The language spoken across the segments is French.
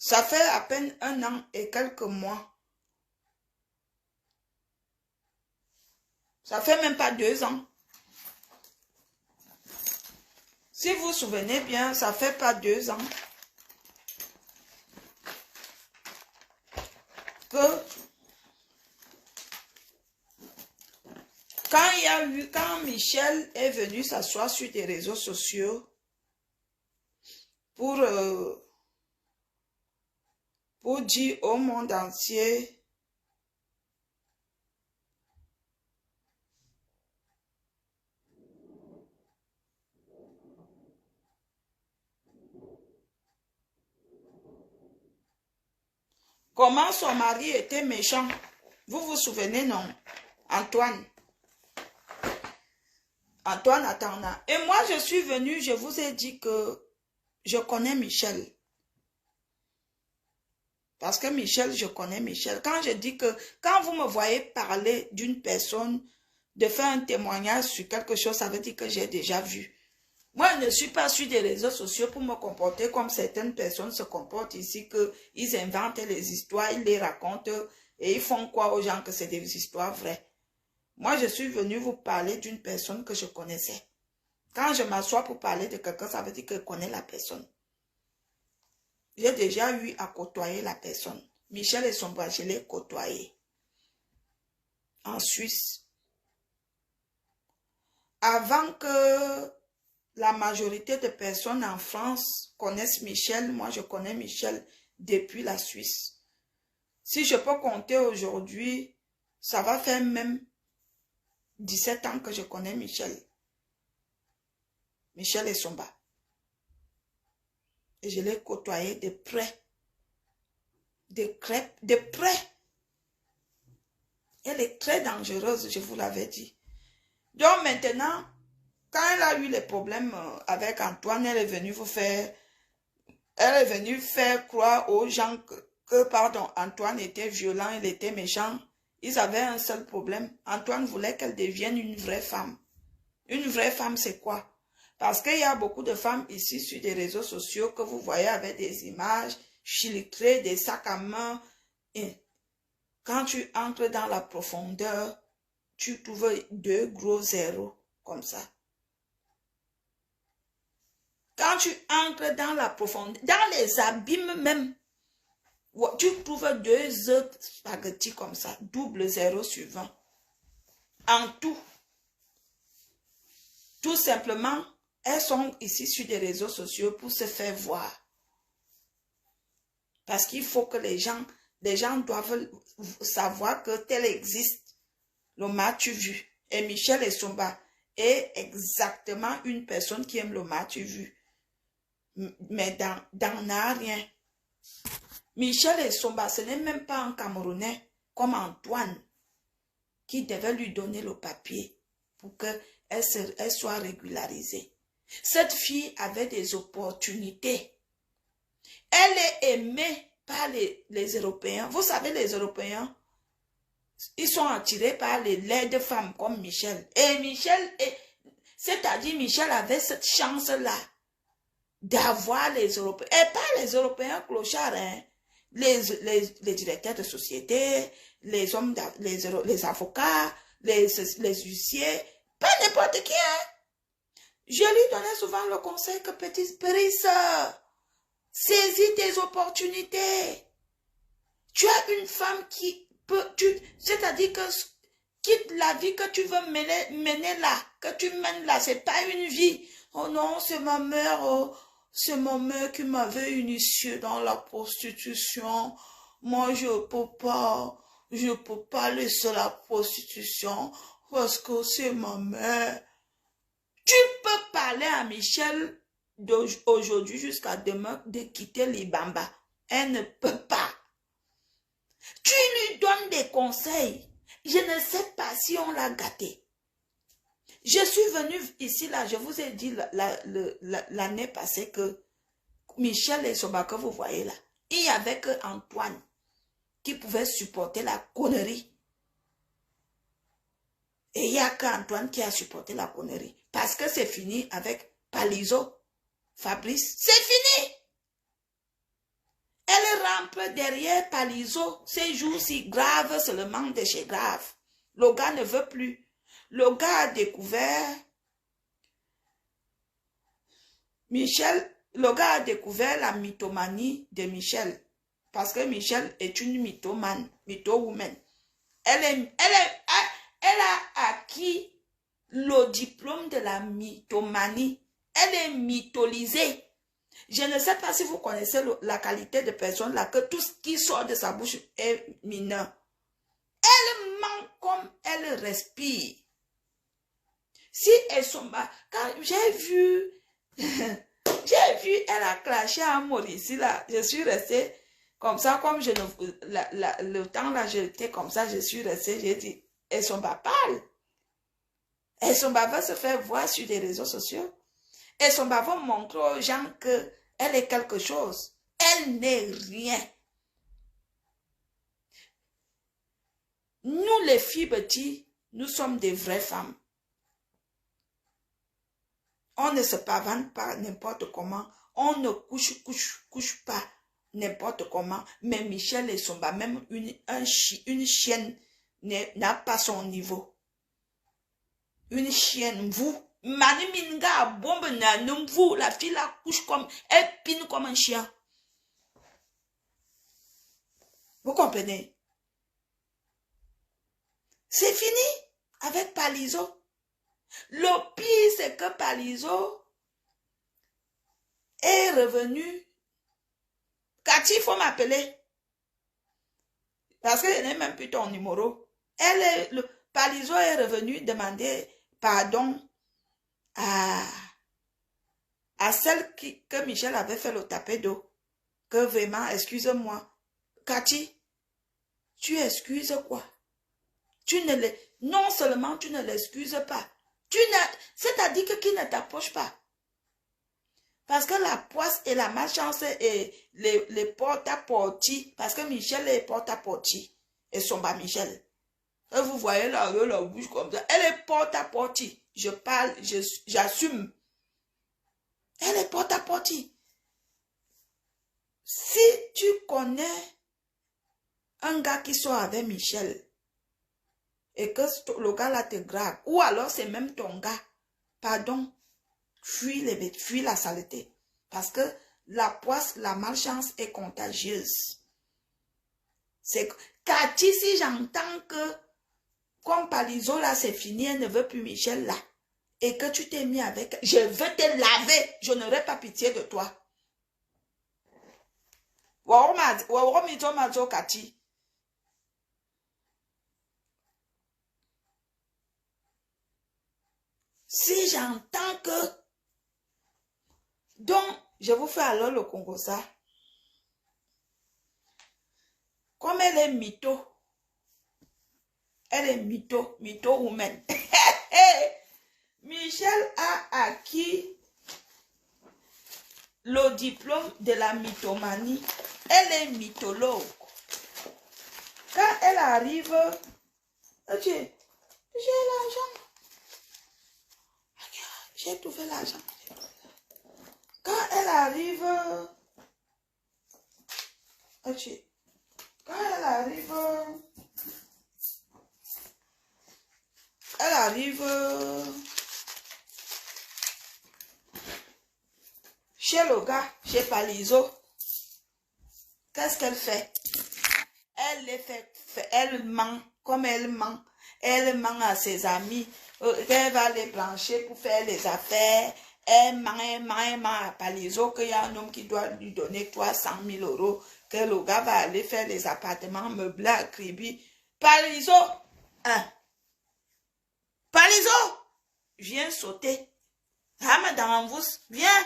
Ça fait à peine 1 an et quelques mois. Ça fait même pas 2 ans. Si vous vous souvenez bien, ça fait pas 2 ans que quand Michel est venu s'asseoir sur des réseaux sociaux pour dire au monde entier comment son mari était méchant. Vous vous souvenez, non? Antoine Atana. Et moi, je suis venue, je vous ai dit que je connais Michel. Parce que Michel, je connais Michel. Quand je dis que, quand vous me voyez parler d'une personne, de faire un témoignage sur quelque chose, ça veut dire que j'ai déjà vu. Moi, je ne suis pas sur des réseaux sociaux pour me comporter comme certaines personnes se comportent ici, qu'ils inventent les histoires, ils les racontent et ils font croire aux gens que c'est des histoires vraies. Moi, je suis venue vous parler d'une personne que je connaissais. Quand je m'assois pour parler de quelqu'un, ça veut dire que je connais la personne. J'ai déjà eu à côtoyer la personne. Michel et son bras, je l'ai côtoyé. En Suisse. Avant que la majorité de personnes en France connaissent Michel, moi je connais Michel depuis la Suisse. Si je peux compter aujourd'hui, ça va faire même 17 ans que je connais Michel. Michel et Somba. Et je l'ai côtoyé de près. De près. Elle est très dangereuse, je vous l'avais dit. Donc maintenant, quand elle a eu les problèmes avec Antoine, elle est venue faire croire aux gens que pardon, Antoine était violent, il était méchant. Ils avaient un seul problème. Antoine voulait qu'elle devienne une vraie femme. Une vraie femme, c'est quoi? Parce qu'il y a beaucoup de femmes ici sur des réseaux sociaux que vous voyez avec des images filtrées, des sacs à main. Et quand tu entres dans la profondeur, tu trouves 2 gros zéros comme ça. Quand tu entres dans la profondeur, dans les abîmes même, tu trouves 2 œufs spaghettis comme ça, double 0 sur 20. En tout. Tout simplement, elles sont ici sur des réseaux sociaux pour se faire voir. Parce qu'il faut que les gens doivent savoir que tel existe. Le m'as-tu vu? Et Michel et Somba est exactement une personne qui aime le m'as-tu vu. Mais dans rien. Michel et Somba, ce n'est même pas un Camerounais comme Antoine qui devait lui donner le papier pour qu'elle soit régularisée. Cette fille avait des opportunités. Elle est aimée par les Européens. Vous savez, les Européens, ils sont attirés par les laides femmes comme Michel. Et Michel, c'est-à-dire Michel avait cette chance-là d'avoir les Européens. Et pas les Européens clochards, hein. Les directeurs de société, les hommes, les avocats, les huissiers, pas n'importe qui. Hein. Je lui donnais souvent le conseil que petite sœur, saisis tes opportunités. Tu as une femme qui peut, c'est-à-dire que quitte la vie que tu veux mener là, que tu mènes là, c'est pas une vie. Oh non, c'est ma mère, oh. C'est ma mère qui m'avait initié dans la prostitution. Moi, je peux pas laisser la prostitution parce que c'est ma mère. Tu peux parler à Michel d'aujourd'hui jusqu'à demain de quitter l'Ibamba. Elle ne peut pas. Tu lui donnes des conseils. Je ne sais pas si on l'a gâté. Je suis venue ici, là, je vous ai dit l'année passée que Michel et Somba que vous voyez là, il n'y avait que Antoine qui pouvait supporter la connerie. Et il n'y a qu'Antoine qui a supporté la connerie. Parce que c'est fini avec Palizo, Fabrice, c'est fini. Elle exemple, derrière Palizo, ces jours-ci, Grave seulement de chez Grave. Le gars ne veut plus. Le gars a découvert... le gars a découvert la mythomanie de Michel. Parce que Michel est une mythomane, mytho-woman. Elle a acquis le diplôme de la mythomanie. Elle est mytholisée. Je ne sais pas si vous connaissez la qualité de personne là, que tout ce qui sort de sa bouche est mineur. Elle ment comme elle respire. Si elles sont bas, quand j'ai vu, elle a clashé à Maurice là, je suis restée comme ça, comme je ne, le temps là, j'étais comme ça, je suis restée, j'ai dit, elles sont pas pâles. Elles sont pas se faire voir sur les réseaux sociaux. Elles sont pas montrer aux gens qu'elle est quelque chose. Elle n'est rien. Nous, les filles petites, nous sommes des vraies femmes. On ne se pavane pas n'importe comment. On ne couche pas n'importe comment. Mais Michel et Somba, même une chienne n'a pas son niveau. Une chienne, vous, Mani Minga, bombe nanum, vous, la fille la couche comme, elle pine comme un chien. Vous comprenez? C'est fini avec Palizo. Le pire, c'est que Palizo est revenu. Cathy, il faut m'appeler. Parce que je n'ai même plus ton numéro. Palizo est revenu demander pardon à celle que Michel avait fait le tapé d'eau. Que vraiment, excuse-moi. Cathy, tu excuses quoi? Non seulement tu ne l'excuses pas. C'est-à-dire que qui ne t'approche pas. Parce que la poisse et la malchance et les porte-à-portis, parce que Michel est porte-à-portis, et son bas Michel. Et vous voyez la bouche comme ça. Elle est porte-à-portis. Je parle, j'assume. Elle est porte-à-portis. Si tu connais un gars qui sort avec Michel, et que le gars là te grave, ou alors c'est même ton gars, pardon, fuis la saleté. Parce que la poisse, la malchance est contagieuse. C'est Cathy, si j'entends que, comme Palizo là, c'est fini, elle ne veut plus Michel là, et que tu t'es mis avec, je veux te laver, je n'aurai pas pitié de toi. Cathy. Si j'entends que... Donc, je vous fais alors le Congo ça. Comme elle est mytho. Elle est mytho-woman. Michel a acquis le diplôme de la mythomanie. Elle est mythologue. Quand elle arrive... J'ai l'argent. J'ai trouvé l'argent. Quand elle arrive, chez le gars, chez Palizo, qu'est-ce qu'elle fait? Elle ment, comme elle ment. Elle ment à ses amis. Elle va les plancher pour faire les affaires. Elle ment à Palizo qu'il y a un homme qui doit lui donner 300 000 €. Que le gars va aller faire les appartements meublés à Kribi. Palizo, Palizo, viens sauter. Viens.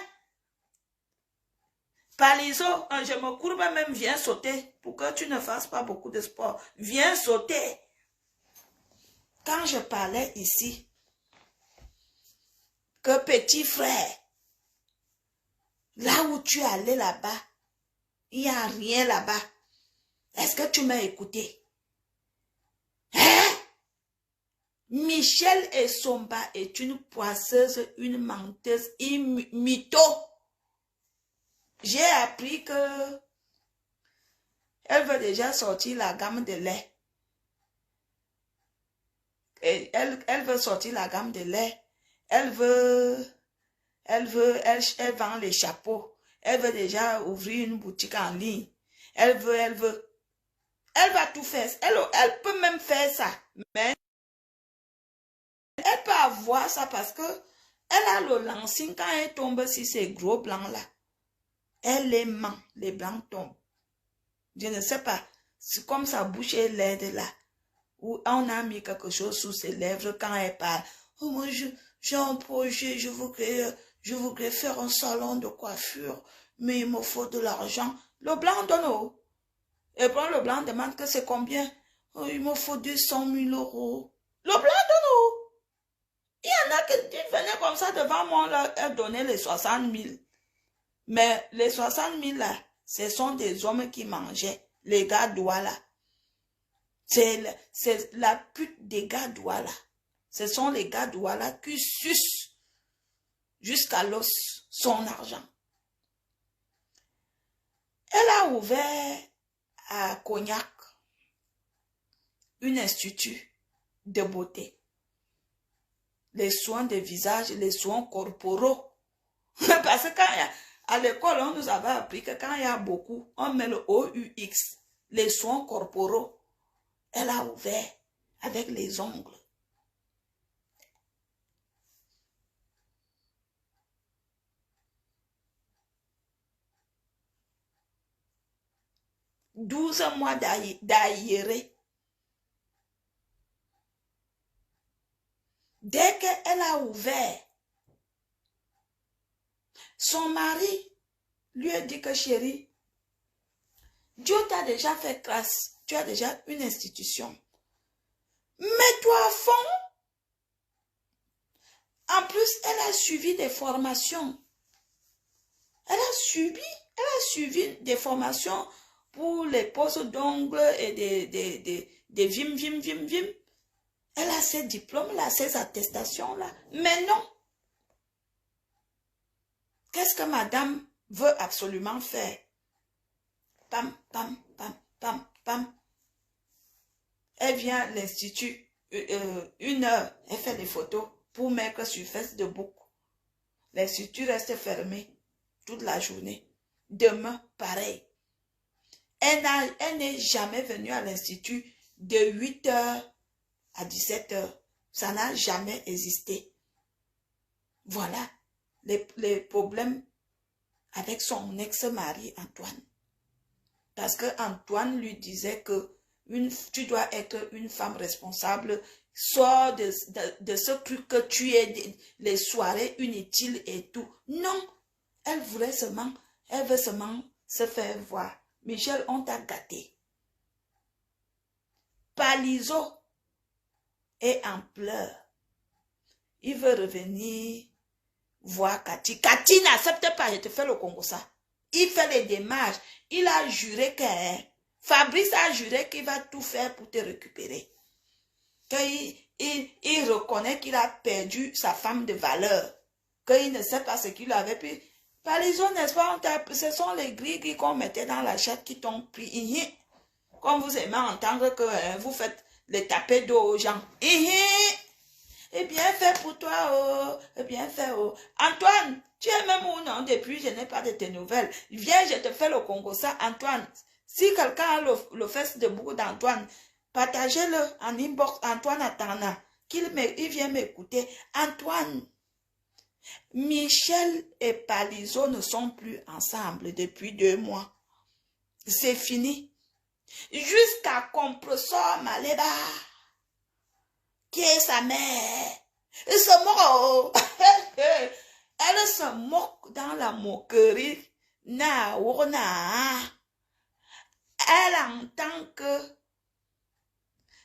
Palizo, je me courbe même, viens sauter. Pour que tu ne fasses pas beaucoup de sport. Viens sauter. Quand je parlais ici, que petit frère, là où tu es allé là-bas, il n'y a rien là-bas. Est-ce que tu m'as écouté? Hein? Michel Esomba est une poisseuse, une menteuse, une mytho. J'ai appris que Elle veut déjà sortir la gamme de lait. Et elle veut sortir la gamme de lait. Elle vend les chapeaux. Elle veut déjà ouvrir une boutique en ligne. Elle va tout faire. Elle peut même faire ça. Mais elle peut avoir ça parce que elle a le lancing quand elle tombe sur ces gros blancs là. Elle les ment. Les blancs tombent. Je ne sais pas. C'est comme sa bouche est laide là. Ou on a mis quelque chose sous ses lèvres quand elle parle. Oh, moi, j'ai un projet, je voudrais faire un salon de coiffure, mais il me faut de l'argent. Le blanc donne haut. Et puis le blanc demande que c'est combien. Oh, il me faut 200 000 euros. Le blanc donne haut. Il y en a qui venaient comme ça devant moi, là, elle donnait les 60 000. Mais les 60 000 là, ce sont des hommes qui mangeaient. Les gars Douala. C'est la pute des gars Douala. Ce sont les gars Douala qui sucent jusqu'à l'os son argent. Elle a ouvert à Cognac un institut de beauté. Les soins de visage, les soins corporaux. Parce que à l'école, on nous avait appris que quand il y a beaucoup, on met le OUX, les soins corporaux. Elle a ouvert avec les ongles. « 12 mois d'aïré. Dès qu'elle a ouvert, son mari lui a dit que chérie, Dieu t'a déjà fait grâce. Tu as déjà une institution. Mets-toi à fond. En plus, elle a suivi des formations. Elle a suivi des formations pour les poses d'ongles et des vim. Elle a ses diplômes là, ses attestations là. Mais non. Qu'est-ce que madame veut absolument faire? Pam, pam, pam, pam, pam. Elle vient à l'institut, 1 heure, elle fait des photos pour mettre sur Facebook. L'institut reste fermé toute la journée. Demain, pareil. Elle n'est jamais venue à l'institut de 8 heures à 17 heures. Ça n'a jamais existé. Voilà les problèmes avec son ex-mari Antoine. Parce que Antoine lui disait que tu dois être une femme responsable, sors de ce truc que tu es, les soirées inutiles et tout. Non, elle veut seulement se faire voir. Michel, on t'a gâté. Palizo est en pleurs. Il veut revenir voir Cathy. Cathy n'accepte pas, je te fais le Congo ça. Il fait les démarches. Il a juré que... Fabrice a juré qu'il va tout faire pour te récupérer. Il reconnaît qu'il a perdu sa femme de valeur. Qu'il ne sait pas ce qu'il avait pris. Palizo, n'est-ce pas, ce sont les gris qu'on mettait dans la chatte qui t'ont pris. Comme vous aimez entendre que vous faites les tapés d'eau aux gens. Et bien fait pour toi, oh. Bien fait, oh. Antoine, tu es même où non? Depuis, je n'ai pas de tes nouvelles. Viens, je te fais le Congo ça, Antoine. Si quelqu'un a le Facebook d'Antoine, partagez-le en inbox, Antoine Atana, qu'il vient m'écouter. Antoine, Michel et Palizo ne sont plus ensemble depuis 2 mois. C'est fini. Jusqu'à Compressor Maléba, qui est sa mère, elle se moque. Elle se moque dans la moquerie. Elle entend que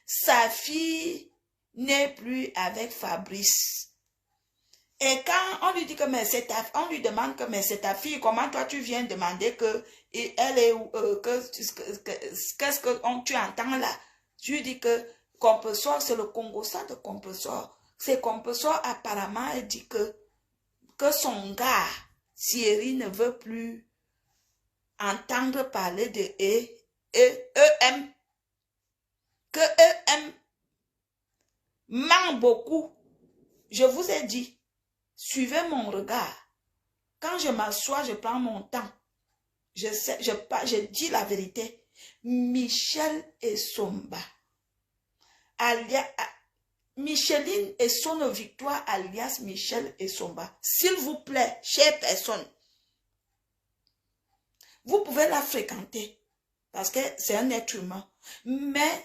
sa fille n'est plus avec Fabrice. Et quand on lui dit que mais on lui demande que mais c'est ta fille, comment toi tu viens demander que elle est qu'est-ce que tu entends là? Je lui dis que Compressor, c'est le Congo ça de Compressor. C'est Compressor apparemment elle dit que son gars Thierry ne veut plus entendre parler de et eux aiment. Que eux aiment. Ment beaucoup. Je vous ai dit, suivez mon regard. Quand je m'assois, je prends mon temps. Je dis la vérité. Michel et Somba. Micheline et son victoire alias Michel et Somba. S'il vous plaît, chère personne, vous pouvez la fréquenter parce que c'est un être humain. Mais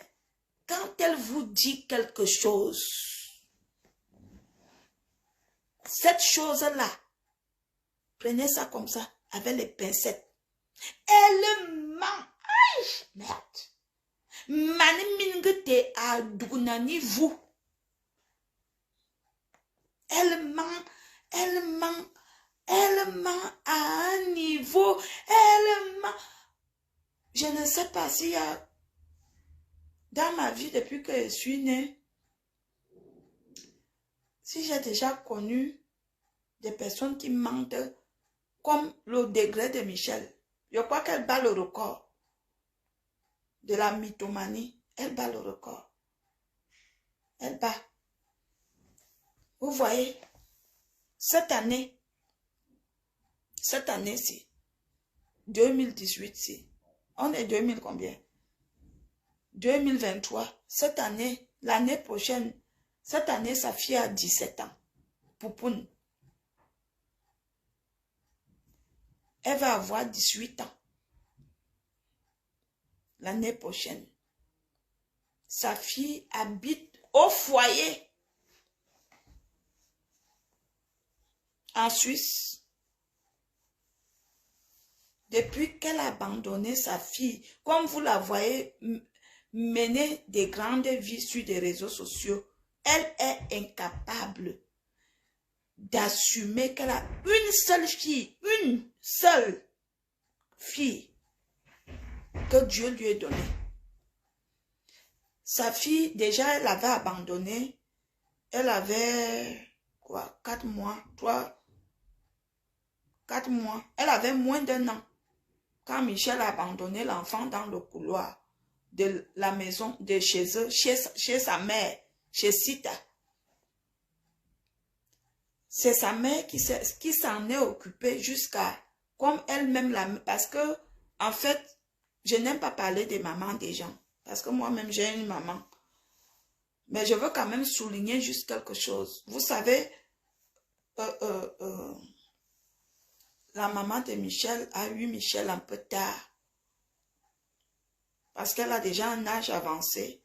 quand elle vous dit quelque chose, cette chose-là, prenez ça comme ça, avec les pincettes. Elle ment. Aïe, merde. Mani mingete a dougnani vous. Elle ment à un niveau, elle ment. Je ne sais pas s'il y a, dans ma vie depuis que je suis née, si j'ai déjà connu des personnes qui mentent comme le degré de Michel. Je crois qu'elle bat le record de la mythomanie. Elle bat le record. Elle bat. Vous voyez, cette année, c'est 2018, c'est. On est 2000 combien? 2023. Cette année, l'année prochaine, cette année, sa fille a 17 ans. Poupoune. Elle va avoir 18 ans. L'année prochaine. Sa fille habite au foyer. En Suisse. Depuis qu'elle a abandonné sa fille, comme vous la voyez mener des grandes vies sur des réseaux sociaux, elle est incapable d'assumer qu'elle a une seule fille que Dieu lui ait donnée. Sa fille, déjà, elle avait abandonné. Elle avait, quoi, 4 mois, 4 mois. Elle avait moins d'1 an. Quand Michel a abandonné l'enfant dans le couloir de la maison de chez eux, chez sa mère, chez Sita. C'est sa mère qui s'en est occupée jusqu'à, comme elle-même, parce que, en fait, je n'aime pas parler des mamans des gens, parce que moi-même, j'ai une maman. Mais je veux quand même souligner juste quelque chose. Vous savez, la maman de Michel a eu Michel un peu tard. Parce qu'elle a déjà un âge avancé.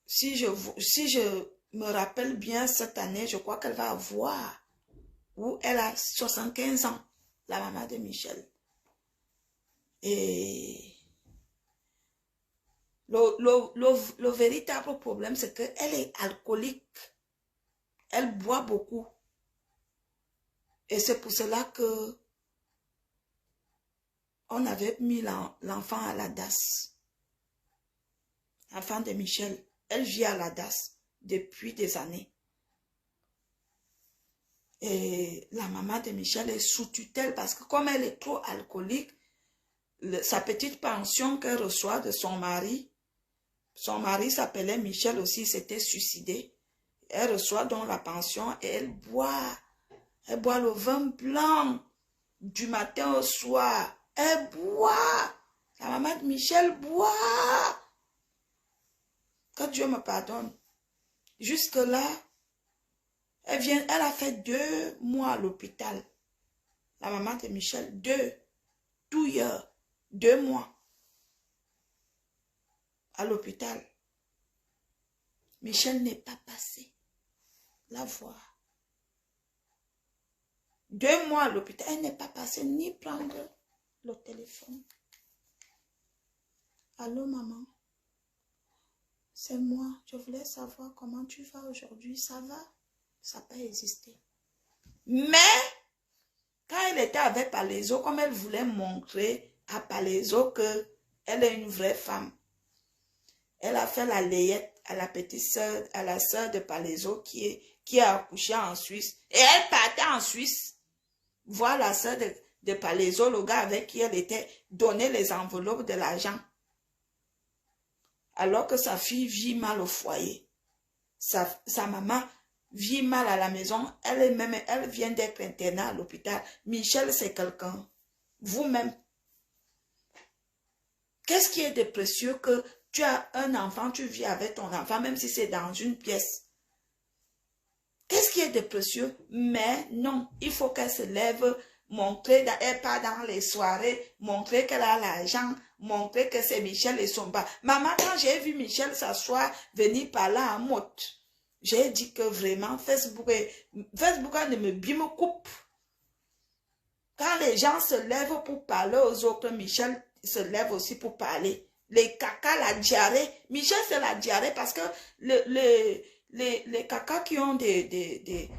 Si je me rappelle bien cette année, je crois qu'elle va avoir, où elle a 75 ans, la maman de Michel. Et le véritable problème, c'est qu'elle est alcoolique. Elle boit beaucoup. Et c'est pour cela que on avait mis l'enfant à la DAS. L'enfant de Michel. Elle vit à la DAS depuis des années. Et la maman de Michel est sous tutelle parce que comme elle est trop alcoolique, sa petite pension qu'elle reçoit de son mari s'appelait Michel aussi, s'était suicidé. Elle reçoit donc la pension et elle boit le vin blanc du matin au soir. Elle boit. La maman de Michel boit. Que Dieu me pardonne. Jusque-là, elle a fait 2 mois à l'hôpital. La maman de Michel, 2 mois à l'hôpital. Michel n'est pas passé la voir. 2 mois à l'hôpital, elle n'est pas passée ni prendre le téléphone. Allô maman, c'est moi, je voulais savoir comment tu vas aujourd'hui, ça va? Ça n'a pas existé. Mais, quand elle était avec Palaiso, comme elle voulait montrer à Palaiso qu'elle est une vraie femme, elle a fait la layette à la petite sœur, à la sœur de Palaiso qui a accouché en Suisse. Et elle partait en Suisse voir la sœur de Palaiso, le gars avec qui elle était, donner les enveloppes de l'argent. Alors que sa fille vit mal au foyer. Sa maman vit mal à la maison. Elle vient d'être internée à l'hôpital. Michel, c'est quelqu'un. Vous-même. Qu'est-ce qui est de précieux que tu as un enfant, tu vis avec ton enfant, même si c'est dans une pièce? Qu'est-ce qui est de précieux? Mais non, il faut qu'elle se lève, montrer, elle part dans les soirées, montrer qu'elle a l'argent, montrer que c'est Michel et son bas. Maman, quand j'ai vu Michel s'asseoir, venir par là en mode, j'ai dit que vraiment, Facebook ne me coupe. Quand les gens se lèvent pour parler aux autres, Michel se lève aussi pour parler. Les caca, la diarrhée. Michel, c'est la diarrhée parce que les caca qui ont des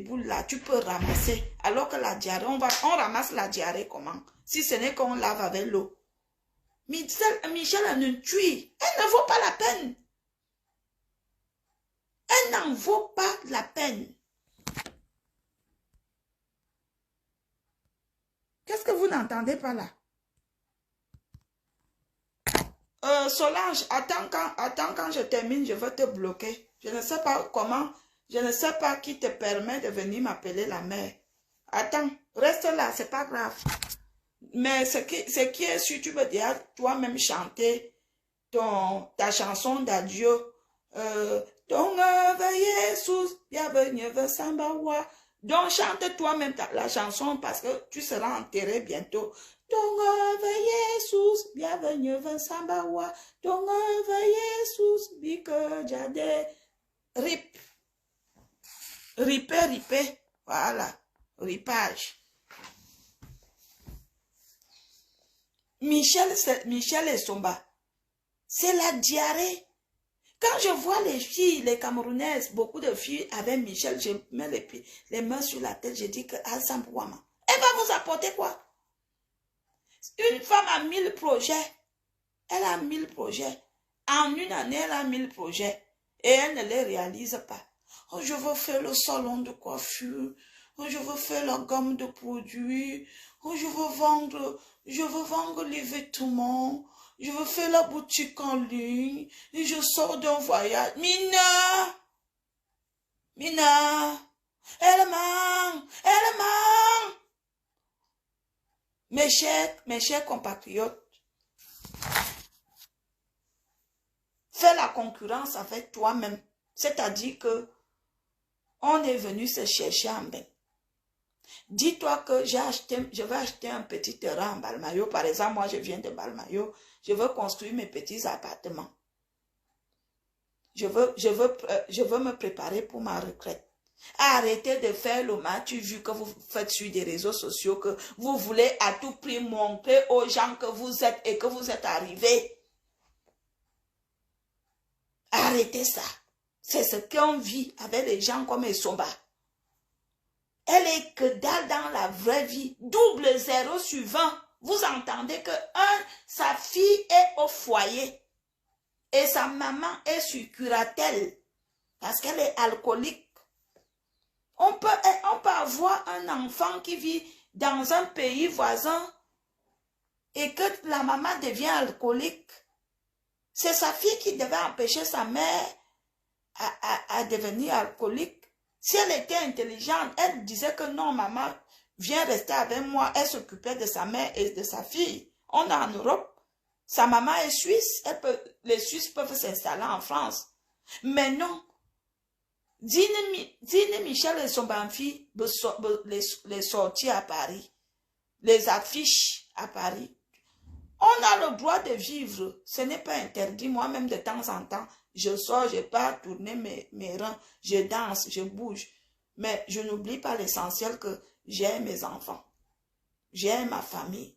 boules là, tu peux ramasser. Alors que la diarrhée, on ramasse la diarrhée comment? Si ce n'est qu'on lave avec l'eau. Michel a une tuile. Elle ne vaut pas la peine. Elle n'en vaut pas la peine. Qu'est-ce que vous n'entendez pas là? Solange, attends quand je termine, je vais te bloquer. Je ne sais pas comment, je ne sais pas qui te permet de venir m'appeler la mère. Attends, reste là, c'est pas grave. Mais ce qui est sûr, tu veux dire toi-même chanter ta chanson d'adieu. Donc, Jesus, bienvenue, Sambawa. Donc, chante toi-même la chanson parce que tu seras enterré bientôt. Donc, Jesus, bienvenue, Sambawa. Donc, Jesus, bike jade. Rip. Ripé. Voilà. Ripage. Michel et Somba. C'est la diarrhée. Quand je vois les filles, les Camerounaises, beaucoup de filles avec Michel, je mets les mains sur la tête, je dis que Hassan Bouama, elle va vous apporter quoi? Une femme a 1000 projets. Elle a 1000 projets. En une année, elle a 1000 projets. Et elle ne les réalise pas. Oh, je veux faire le salon de coiffure. Oh, je veux faire la gamme de produits. Oh, je veux vendre les vêtements. Je veux faire la boutique en ligne. Et je sors d'un voyage. Mina, elle ment. Mes chers compatriotes, fais la concurrence avec toi-même. C'est-à-dire que on est venu se chercher en bain. Dis-toi que je vais acheter un petit terrain en Balmayo. Par exemple, moi, je viens de Balmayo. Je veux construire mes petits appartements. Je veux me préparer pour ma retraite. Arrêtez de faire le match vu que vous faites sur des réseaux sociaux, que vous voulez à tout prix montrer aux gens que vous êtes et que vous êtes arrivés. Arrêtez ça. C'est ce qu'on vit avec les gens comme Esomba. Elle est que dalle dans la vraie vie. Double 0 sur 20. Vous entendez que sa fille est au foyer. Et sa maman est sur curatelle. Parce qu'elle est alcoolique. On peut avoir un enfant qui vit dans un pays voisin. Et que la maman devient alcoolique. C'est sa fille qui devait empêcher sa mère à devenir alcoolique. Si elle était intelligente, elle disait que non, maman, viens rester avec moi. Elle s'occupait de sa mère et de sa fille. On est en Europe. Sa maman est suisse. Les Suisses peuvent s'installer en France. Mais non. Dine Michel et son banfi les sorties à Paris. Les affiches à Paris. On a le droit de vivre. Ce n'est pas interdit. Moi-même, de temps en temps, je sors, je pars tourner mes reins. Je danse, je bouge. Mais je n'oublie pas l'essentiel que j'ai mes enfants. J'ai ma famille.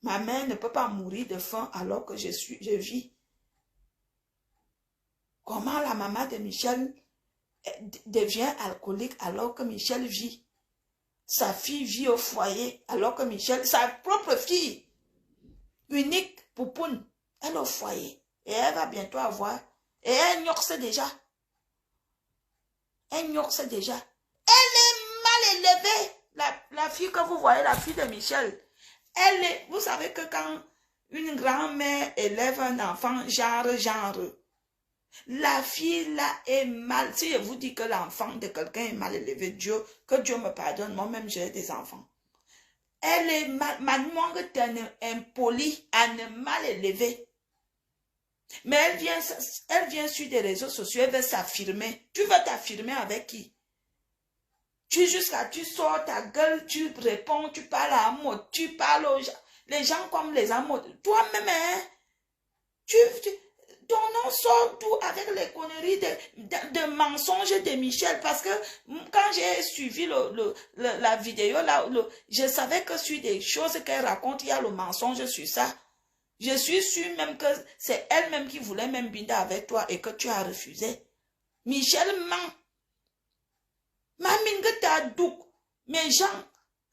Ma mère ne peut pas mourir de faim alors que je vis. Comment la maman de Michel devient alcoolique alors que Michel vit? Sa fille vit au foyer alors que Michel, sa propre fille, unique, poupoune, elle est au foyer. Et elle va bientôt avoir. Et elle gnoxe déjà. Elle gnoxe déjà. Elle est mal élevée. La fille que vous voyez, la fille de Michel, elle est, vous savez que quand une grand-mère élève un enfant, genre, la fille là est mal. Si je vous dis que l'enfant de quelqu'un est mal élevé, que Dieu me pardonne, moi-même j'ai des enfants. Elle est mal, maman est impolie, elle est mal élevée. Mais elle vient sur des réseaux sociaux, elle veut s'affirmer. Tu veux t'affirmer avec qui? Tu sors ta gueule, tu réponds, tu parles à un mot, tu parles aux gens. Les gens comme les amours. Toi-même, hein, ton nom sort tout avec les conneries de mensonges de Michel. Parce que quand j'ai suivi la vidéo, là, je savais que sur des choses qu'elle raconte, il y a le mensonge sur ça. Je suis sûre même que c'est elle-même qui voulait même binder avec toi et que tu as refusé. Michel ment. Mamine que t'as douk. Mes gens,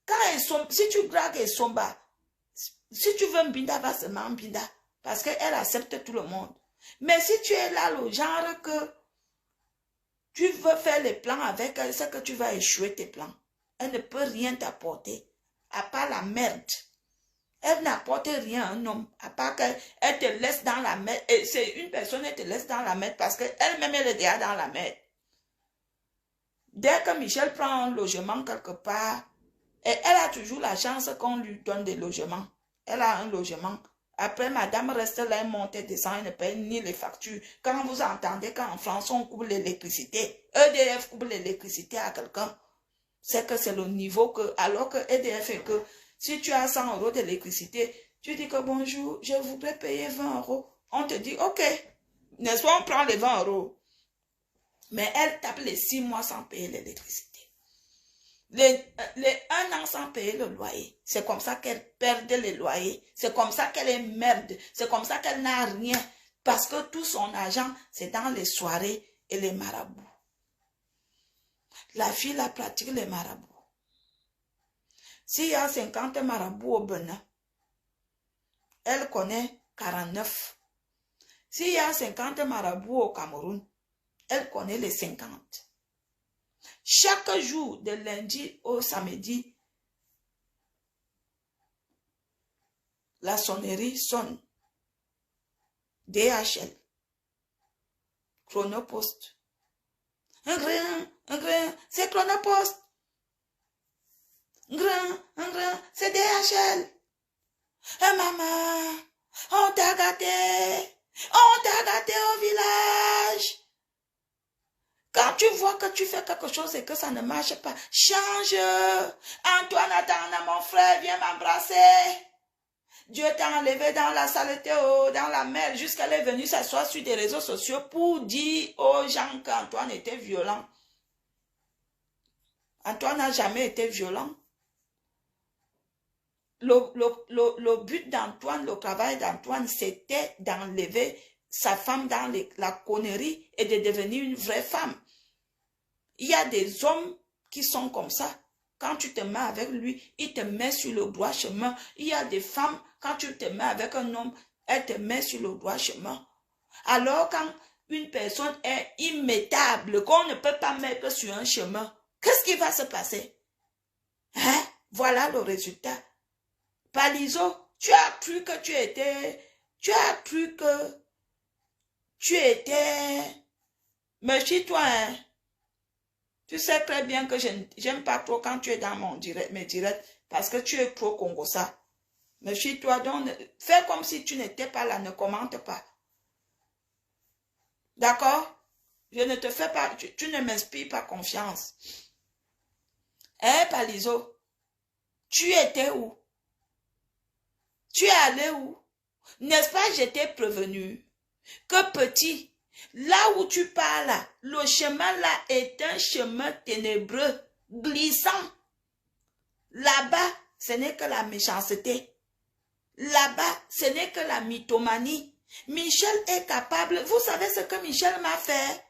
quand elles sont, si tu dragues elles sont bas, si tu veux Mbinda, va seulement Mbinda. Parce qu'elle accepte tout le monde. Mais si tu es là, le genre que tu veux faire les plans avec elle, c'est que tu vas échouer tes plans. Elle ne peut rien t'apporter. À part la merde. Elle n'apporte rien à un homme. À part qu'elle te laisse dans la merde. Et c'est une personne, elle te laisse dans la merde parce qu'elle-même, elle est déjà dans la merde. Dès que Michel prend un logement quelque part, et elle a toujours la chance qu'on lui donne des logements. Elle a un logement. Après, madame reste là, elle monte et descend, elle ne paye ni les factures. Quand vous entendez qu'en France, on coupe l'électricité, EDF coupe l'électricité à quelqu'un, c'est que c'est le niveau que, alors que EDF est que, si tu as 100 € d'électricité, tu dis que bonjour, je voudrais payer 20 €. On te dit, ok, n'est-ce pas, on prend les 20 €. Mais elle tape les 6 mois sans payer l'électricité. Les 1 an sans payer le loyer. C'est comme ça qu'elle perd les loyers. C'est comme ça qu'elle est merde. C'est comme ça qu'elle n'a rien. Parce que tout son argent, c'est dans les soirées et les marabouts. La fille, la pratique les marabouts. S'il y a 50 marabouts au Bénin, elle connaît 49. S'il y a 50 marabouts au Cameroun, elle connaît les 50. Chaque jour, de lundi au samedi, la sonnerie sonne. DHL, Chronopost. Un grain, c'est Chronopost. Un grain, c'est DHL. Et maman, on t'a gâté au village. Quand tu vois que tu fais quelque chose et que ça ne marche pas, change. Antoine, attends, mon frère, viens m'embrasser. Dieu t'a enlevé dans la saleté, dans la mer, jusqu'à elle est venue s'asseoir sur des réseaux sociaux pour dire aux gens qu'Antoine était violent. Antoine n'a jamais été violent. Le but d'Antoine, le travail d'Antoine, c'était d'enlever sa femme dans la connerie et de devenir une vraie femme. Il y a des hommes qui sont comme ça. Quand tu te mets avec lui, il te met sur le droit chemin. Il y a des femmes, quand tu te mets avec un homme, elle te met sur le droit chemin. Alors quand une personne est immétable, qu'on ne peut pas mettre sur un chemin, qu'est-ce qui va se passer? Hein? Voilà le résultat. Palizo, tu as cru que tu étais, méfie-toi, hein. Tu sais très bien que j'aime pas trop quand tu es dans mes directs, parce que tu es trop Congo-ça. Méfie-toi, donc, fais comme si tu n'étais pas là, ne commente pas. D'accord? Je ne te fais pas, tu ne m'inspires pas confiance. Hein, Palizo? Tu étais où? Tu es allé où? N'est-ce pas, je t'ai prévenu que petit, là où tu pars là, le chemin là est un chemin ténébreux, glissant. Là-bas, ce n'est que la méchanceté. Là-bas, ce n'est que la mythomanie. Michel est capable. Vous savez ce que Michel m'a fait?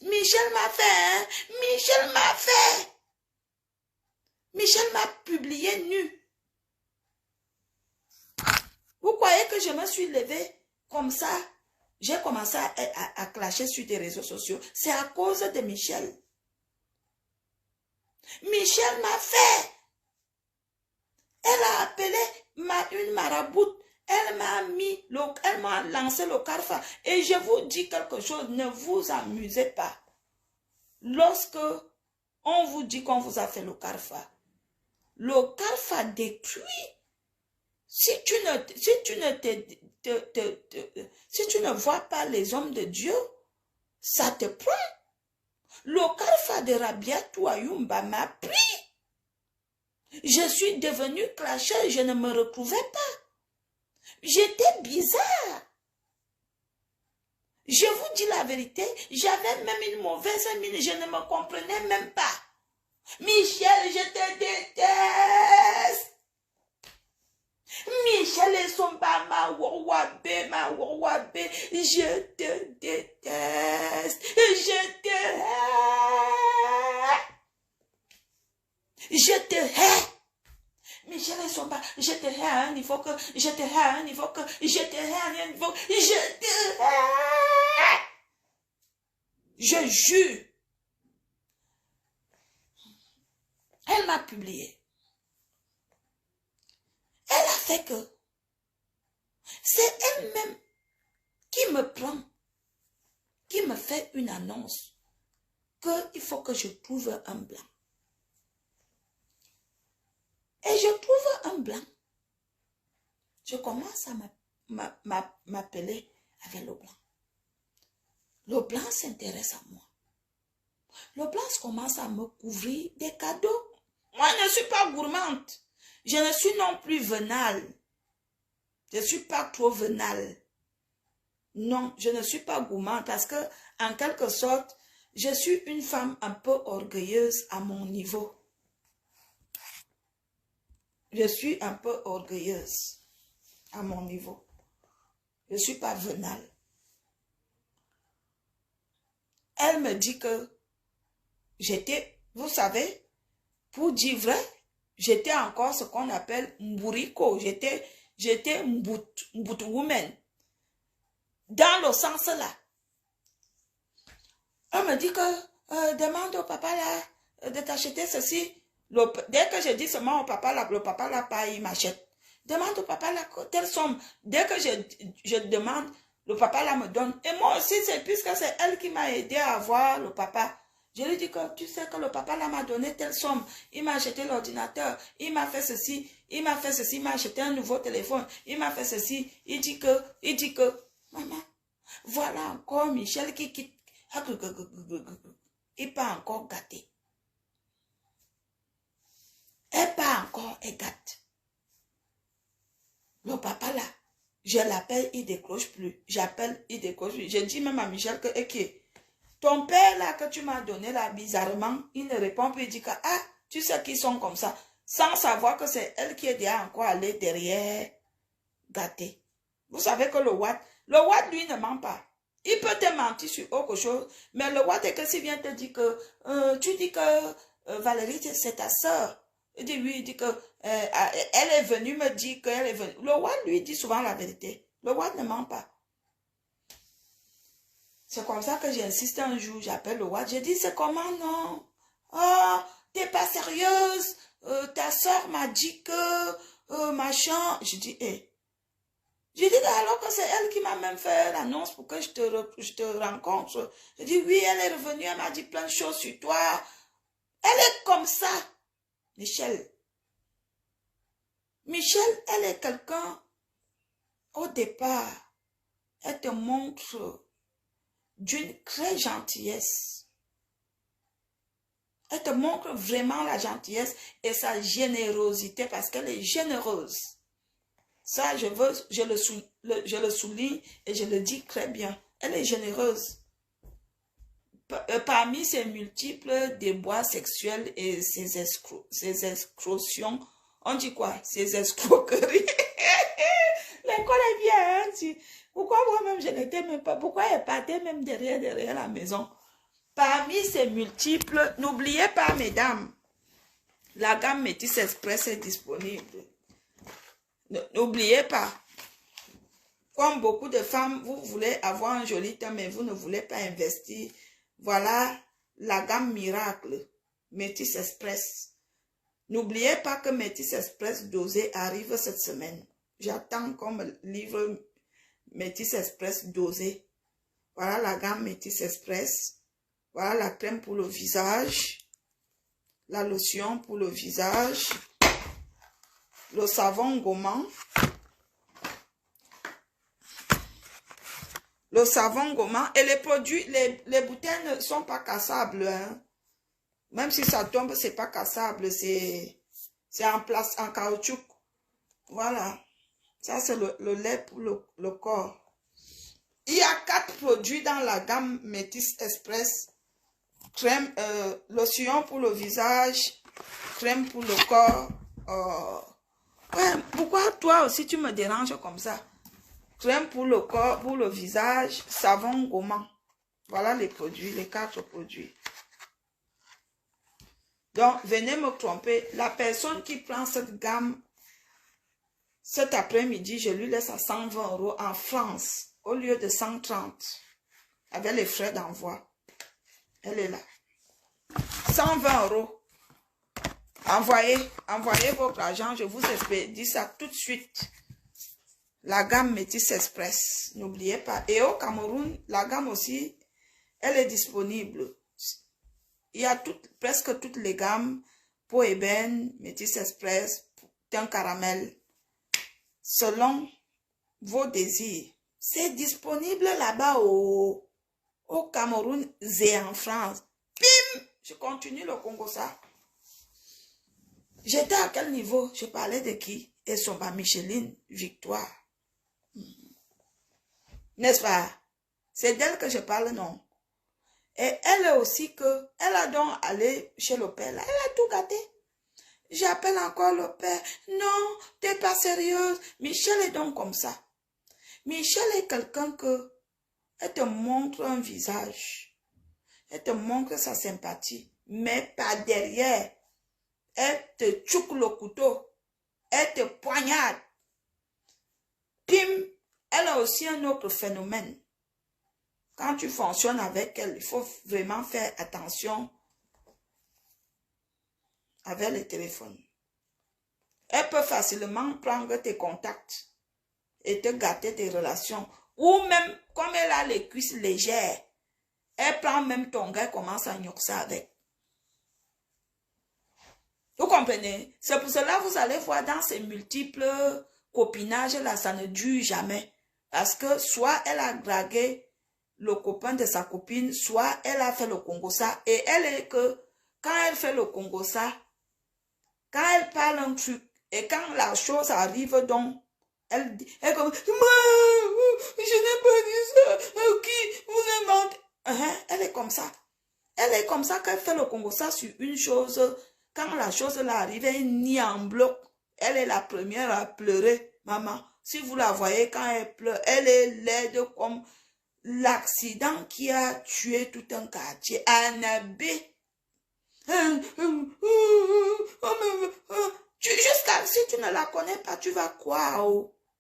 Michel m'a fait, hein? Michel m'a fait. Michel m'a publié nu. Vous croyez que je me suis levée comme ça? J'ai commencé à clasher sur des réseaux sociaux. C'est à cause de Michel. Michel m'a fait. Elle a appelé une maraboute. Elle m'a lancé le carfa. Et je vous dis quelque chose, ne vous amusez pas. Lorsque on vous dit qu'on vous a fait le carfa détruit. Si tu ne vois pas les hommes de Dieu, ça te prend. Le carfa de Rabiatou Ayumba m'a pris. Je suis devenue cracheur, je ne me retrouvais pas. J'étais bizarre. Je vous dis la vérité, j'avais même une mauvaise mine, je ne me comprenais même pas. Michel, je te déteste. Michel et son bas, ma wawabe, je te déteste. Je te hais. Michel et son bas, je te hais à un niveau que, je te hais à un niveau que, je te hais à un niveau, je te hais. Je jure. Elle m'a publié. Elle a fait que c'est elle-même qui me prend, qui me fait une annonce qu'il faut que je trouve un blanc. Et je trouve un blanc. Je commence à m'appeler avec le blanc. Le blanc s'intéresse à moi. Le blanc commence à me couvrir des cadeaux. Moi, je ne suis pas gourmande. Je ne suis non plus vénale. Je ne suis pas trop vénale. Non, je ne suis pas gourmande parce que, en quelque sorte, je suis une femme un peu orgueilleuse à mon niveau. Je suis un peu orgueilleuse à mon niveau. Je ne suis pas vénale. Elle me dit que j'étais, vous savez, pour dire vrai, j'étais encore ce qu'on appelle mburiko. J'étais mbut woman. Dans le sens là. Elle me dit que demande au papa là de t'acheter ceci. Dès que je dis seulement au papa là, le papa là pas, il m'achète. Demande au papa là telle somme. Dès que je demande, le papa là me donne. Et moi aussi, c'est puisque c'est elle qui m'a aidé à avoir le papa. Je lui dis que tu sais que le papa là m'a donné telle somme. Il m'a acheté l'ordinateur. Il m'a fait ceci. Il m'a fait ceci. Il m'a acheté un nouveau téléphone. Il m'a fait ceci. Il dit que, maman, voilà encore Michel qui quitte. Il n'est pas encore gâté. Elle n'est pas encore gâte. Le papa là, je l'appelle, il ne décroche plus. J'appelle, il ne décroche plus. Je dis même à Michel que, ok, ton père là que tu m'as donné là, bizarrement, il ne répond plus. Il dit que, ah, tu sais qu'ils sont comme ça. Sans savoir que c'est elle qui est déjà encore allée derrière gâter. Vous savez que le Watt lui ne ment pas. Il peut te mentir sur autre chose, mais le Watt est que s'il vient te dire que, tu dis que Valérie, c'est ta soeur. Il dit oui, il dit que elle est venue me dire qu'elle est venue. Le Watt lui dit souvent la vérité. Le Watt ne ment pas. C'est comme ça que j'ai insisté un jour, j'appelle le Watt. J'ai dit, c'est comment non? Oh, t'es pas sérieuse? Ta soeur m'a dit que machin. Je dis, hé. J'ai dit, alors que c'est elle qui m'a même fait l'annonce pour que je te rencontre. Je dis, oui, elle est revenue, elle m'a dit plein de choses sur toi. Elle est comme ça, Michel. Michel, elle est quelqu'un, au départ, elle te montre d'une très gentillesse. Elle te montre vraiment la gentillesse et sa générosité parce qu'elle est généreuse. Ça, je le souligne et je le dis très bien. Elle est généreuse. Parmi ses multiples déboires sexuels et ses escrotions, on dit quoi? Ses escroqueries. L'école est bien, hein? Pourquoi moi-même je n'étais même pas? Pourquoi elle partait même derrière la maison? Parmi ces multiples, n'oubliez pas, mesdames, la gamme Métis Express est disponible. N'oubliez pas, comme beaucoup de femmes, vous voulez avoir un joli teint, mais vous ne voulez pas investir. Voilà la gamme Miracle Métis Express. N'oubliez pas que Métis Express dosé arrive cette semaine. J'attends comme livre Métis Express dosé. Voilà la gamme Métis Express. Voilà la crème pour le visage. La lotion pour le visage. Le savon gommant. Le savon gommant. Et les produits, les bouteilles ne sont pas cassables. Hein. Même si ça tombe, c'est pas cassable. C'est en place, en caoutchouc. Voilà. Ça, c'est le lait pour le corps. Il y a 4 produits dans la gamme Métis Express. Crème, lotion pour le visage, crème pour le corps. Ouais, pourquoi toi aussi tu me déranges comme ça? Crème pour le corps, pour le visage, savon gommant. Voilà les produits, les 4 produits. Donc, venez me tromper. La personne qui prend cette gamme, cet après-midi, je lui laisse à 120 € en France, au lieu de 130, avec les frais d'envoi. Elle est là. 120 €. Envoyez votre argent, je vous expédie ça tout de suite. La gamme Métis Express, n'oubliez pas. Et au Cameroun, la gamme aussi, elle est disponible. Il y a presque toutes les gammes, peau ébène, Métis Express, teint caramel. Selon vos désirs. C'est disponible là-bas au Cameroun et en France. Bim! Je continue le Congo ça. J'étais à quel niveau? Je parlais de qui? Et son Micheline Victoire. N'est-ce pas? C'est d'elle que je parle, non? Et elle est aussi que, elle a donc allé chez le père, là. Elle a tout gâté. J'appelle encore le père. Non, t'es pas sérieuse. Michel est donc comme ça. Michel est quelqu'un que, elle te montre un visage. Elle te montre sa sympathie. Mais pas derrière. Elle te tchouk le couteau. Elle te poignarde. Pim, elle a aussi un autre phénomène. Quand tu fonctionnes avec elle, il faut vraiment faire attention avec le téléphone. Elle peut facilement prendre tes contacts et te gâter tes relations. Ou même, comme elle a les cuisses légères, elle prend même ton gars et commence à gnoxer avec. Vous comprenez? C'est pour cela que vous allez voir dans ces multiples copinages-là, ça ne dure jamais. Parce que soit elle a dragué le copain de sa copine, soit elle a fait le Congo-ça. Et elle est que, quand elle fait le Congo-ça, quand elle parle un truc, et quand la chose arrive, donc, elle comme, je n'ai pas dit ça, qui vous inventez. Elle est comme ça. Elle est comme ça qu'elle fait le Congo-ça sur une chose. Quand la chose là arrive, elle nie en bloc. Elle est la première à pleurer, maman. Si vous la voyez quand elle pleure, elle est laide comme l'accident qui a tué tout un quartier. Annabé. Jusqu'à si tu ne la connais pas, tu vas croire.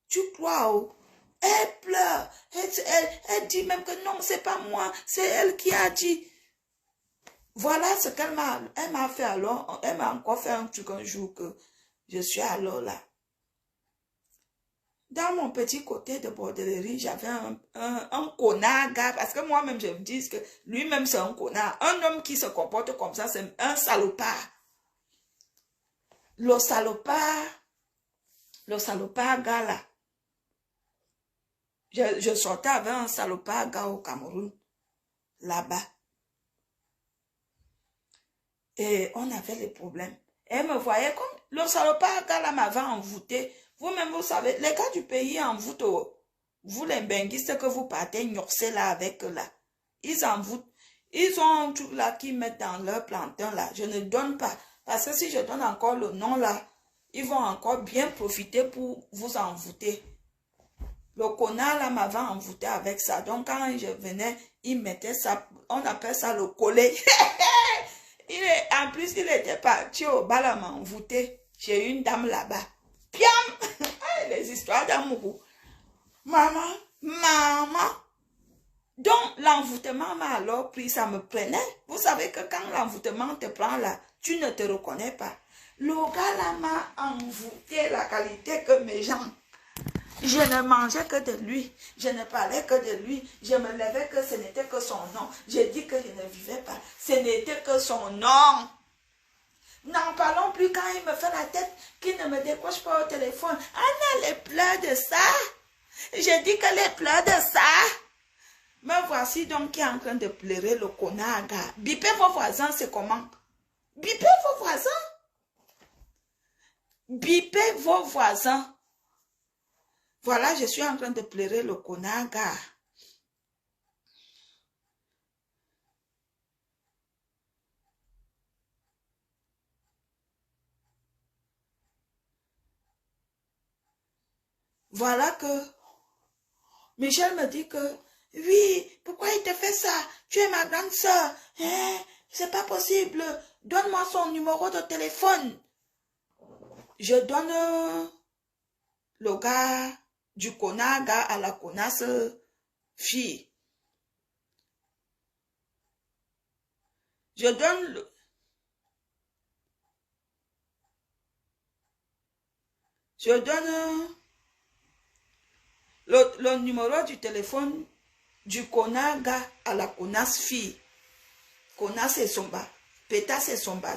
Tu crois. Elle pleure. Elle dit même que non, c'est pas moi. C'est elle qui a dit. Voilà ce qu'elle m'a fait alors. Elle m'a encore fait un truc un jour que je suis alors là. Dans mon petit côté de bordellerie, j'avais un connard gars, parce que moi-même je me dis que lui-même c'est un connard. Un homme qui se comporte comme ça, c'est un salopard. Le salopard gars là. Je sortais avec un salopard gars au Cameroun, là-bas. Et on avait les problèmes. Et elle me voyait comme le salopard gars là m'avait envoûté. Vous-même, vous savez, les gars du pays envoûtent, vous les benguistes que vous partez gnoxer là avec là. Ils envoûtent. Ils ont un truc là qu'ils mettent dans leur plantain là. Je ne donne pas. Parce que si je donne encore le nom là, ils vont encore bien profiter pour vous envoûter. Le connard là m'avait envoûté avec ça. Donc quand je venais, il mettait ça, on appelle ça le collet. En plus, il était parti au bal à m'envoûter. J'ai une dame là-bas. Piam! Les histoires d'amour. Maman. Donc, l'envoûtement m'a alors pris, ça me prenait. Vous savez que quand l'envoûtement te prend là, tu ne te reconnais pas. Le gars là m'a envoûté la qualité que mes gens. Je ne mangeais que de lui. Je ne parlais que de lui. Je me levais que ce n'était que son nom. J'ai dit que je ne vivais pas. Ce n'était que son nom. N'en parlons plus quand il me fait la tête, qu'il ne me décroche pas au téléphone. Anna, les pleurs de ça. J'ai dit que les pleurs de ça. Me voici donc qui est en train de pleurer le Konaga. Bipez vos voisins, c'est comment? Bipez vos voisins. Bipez vos voisins. Voilà, je suis en train de pleurer le Konaga. Voilà que Michel me dit que oui, pourquoi il te fait ça? Tu es ma grande soeur. Hein? C'est pas possible. Donne-moi son numéro de téléphone. Je donne le gars du Konaga à la connasse fille. Je donne le numéro du téléphone du Konaga à la connasse fille. Connasse et Somba. Pétasse et Somba.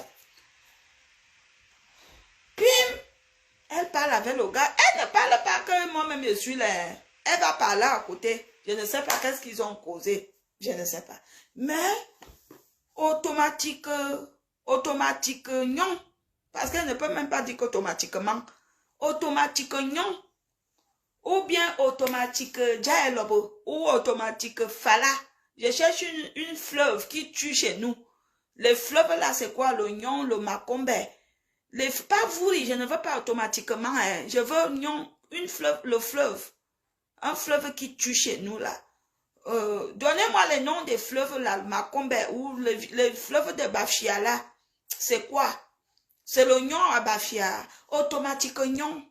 Pim! Elle parle avec le gars. Elle ne parle pas que moi-même je suis là. Elle va parler à côté. Je ne sais pas qu'est-ce qu'ils ont causé. Je ne sais pas. Mais automatique, non. Parce qu'elle ne peut même pas dire qu'automatiquement. Automatique, non. Ou bien automatique Jaelobo. Ou automatique Fala. Je cherche une fleuve qui tue chez nous. Les fleuves là, c'est quoi? L'oignon, le macombe. Pas vous, je ne veux pas automatiquement. Hein. Je veux une fleuve, le fleuve. Un fleuve qui tue chez nous là. Donnez-moi les noms des fleuves là, le macombe ou les fleuves de Bafia là. C'est quoi? C'est l'oignon à Bafia. Automatique oignon.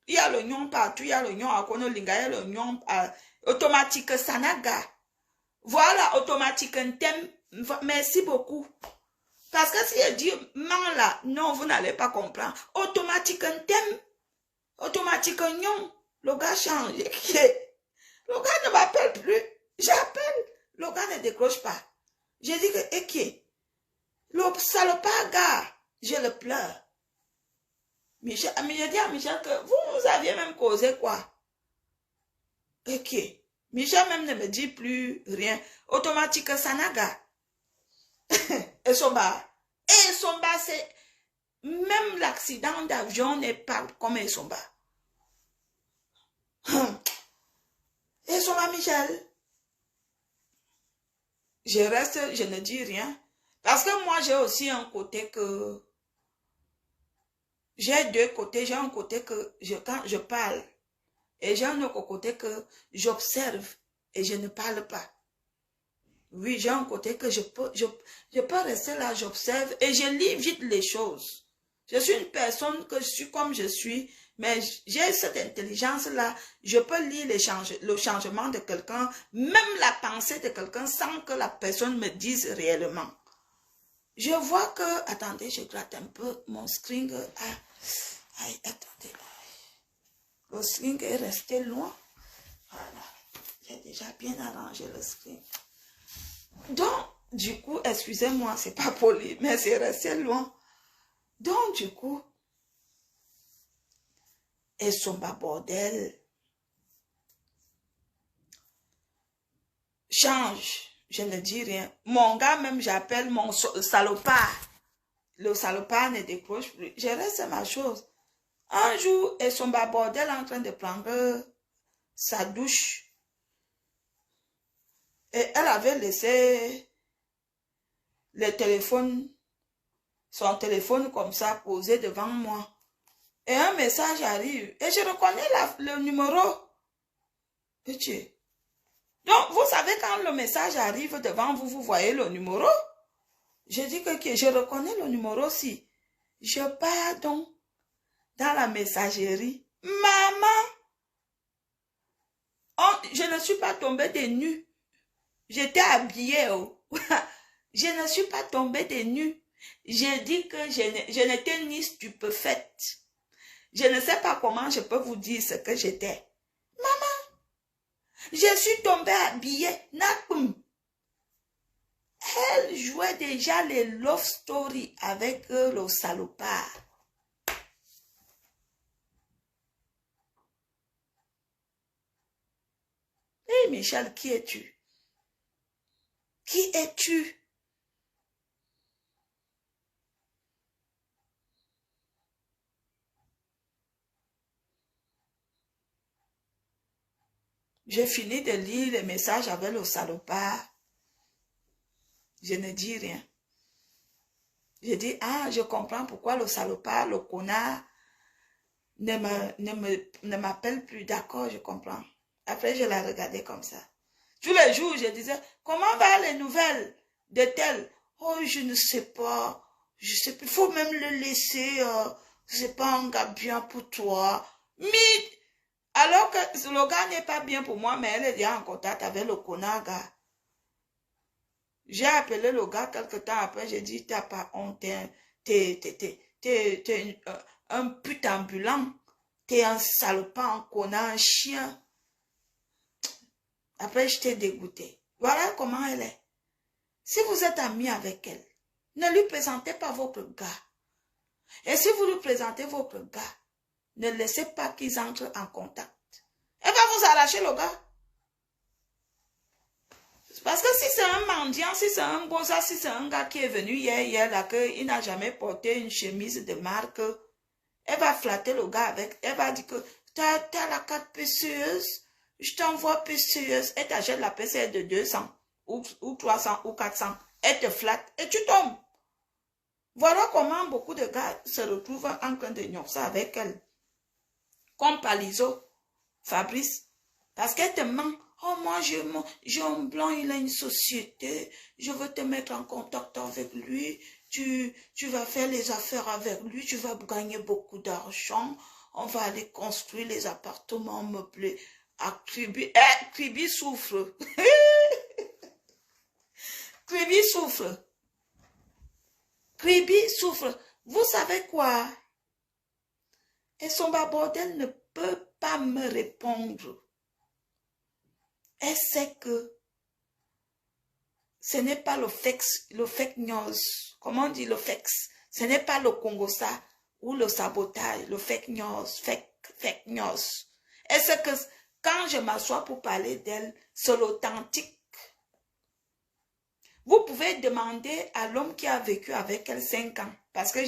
Il y a l'oignon partout. Il y a l'oignon à Konolinga. Il y a l'oignon automatique Sanaga. Voilà, automatique Ntem. Merci beaucoup. Parce que si je dis man là, non, vous n'allez pas comprendre. Automatique Ntem. Automatique oignon. Le gars change. Le gars ne m'appelle plus. J'appelle. Le gars ne décroche pas. J'ai dit que, ok. Le salopard gars, je le pleure. Michel, mais j'ai dit à Michel que vous aviez même causé quoi? Ok. Michel même ne me dit plus rien. Automatique Sanaga. Et Somba. Et Somba, c'est... Même l'accident d'avion n'est pas comme Somba. Et Somba Michel. Je reste, je ne dis rien. Parce que moi, j'ai aussi un côté que... J'ai deux côtés. J'ai un côté que quand je parle. Et j'ai un autre côté que j'observe et je ne parle pas. Oui, j'ai un côté que je peux rester là, j'observe et je lis vite les choses. Je suis une personne que je suis comme je suis, mais j'ai cette intelligence-là. Je peux lire le changement de quelqu'un, même la pensée de quelqu'un sans que la personne me dise réellement. Je vois que... Attendez, je gratte un peu mon string. Attendez. Le string est resté loin. Voilà. J'ai déjà bien arrangé le string. Donc, du coup, excusez-moi, c'est pas poli, mais c'est resté loin. Donc, du coup, elles sont bas bordel. Change. Je ne dis rien. Mon gars, même, j'appelle mon salopard. Le salopard ne décroche plus. Je reste ma chose. Un jour, elles sont bas bordel en train de prendre sa douche. Et elle avait laissé le téléphone, son téléphone comme ça posé devant moi. Et un message arrive. Et je reconnais le numéro. Et donc, vous savez, quand le message arrive devant vous, vous voyez le numéro. Je dis que je reconnais le numéro aussi. Je pars donc dans la messagerie. Maman! Oh, je ne suis pas tombée des nues. J'étais habillée. Oh. Je ne suis pas tombée des nues. J'ai dit que je n'étais ni stupéfaite. Je ne sais pas comment je peux vous dire ce que j'étais. Maman, je suis tombée habillée. Nakoum. Elle jouait déjà les love stories avec le salopard. Hé Michel, qui es-tu? Qui es-tu? J'ai fini de lire les messages avec le salopard. Je ne dis rien. Je dis, ah, je comprends pourquoi le salopard, le connard, ne m'appelle plus. D'accord, je comprends. Après, je la regardais comme ça. Tous les jours, je disais, comment va les nouvelles de tel? Oh, je ne sais pas. Je sais plus. Il faut même le laisser. C'est pas un gars bien pour toi. Mais, alors que le gars n'est pas bien pour moi, mais elle est déjà en contact avec le connard gars. J'ai appelé le gars quelque temps après, j'ai dit, t'as pas honte, t'es un putain ambulant, t'es un salopard, un connard, un chien. Après, je t'ai dégoûté. Voilà comment elle est. Si vous êtes ami avec elle, ne lui présentez pas votre gars. Et si vous lui présentez votre gars, ne laissez pas qu'ils entrent en contact. Elle va vous arracher le gars. Parce que si c'est un mendiant, si c'est un bossa, si c'est un gars qui est venu hier là, qu'il n'a jamais porté une chemise de marque, elle va flatter le gars avec, elle va dire que t'as la carte PCS, je t'envoie PCS, elle t'achète la PCS de 200, ou 300, ou 400, elle te flatte, et tu tombes. Voilà comment beaucoup de gars se retrouvent en train de ça avec elle. Comme Palizo, Fabrice, parce qu'elle te ment. Oh, moi, j'ai un blanc, il a une société. Je veux te mettre en contact avec lui. Tu vas faire les affaires avec lui. Tu vas gagner beaucoup d'argent. On va aller construire les appartements meublés à Kribi. Kribi souffre. Kribi souffre. Kribi souffre. Vous savez quoi? Et son bordel ne peut pas me répondre. Elle sait que ce n'est pas le fake news. Comment on dit le fake? Ce n'est pas le Congossa ou le sabotage, le fake news, fake news. Elle sait que quand je m'assois pour parler d'elle, c'est l'authentique. Vous pouvez demander à l'homme qui a vécu avec elle 5 ans, parce que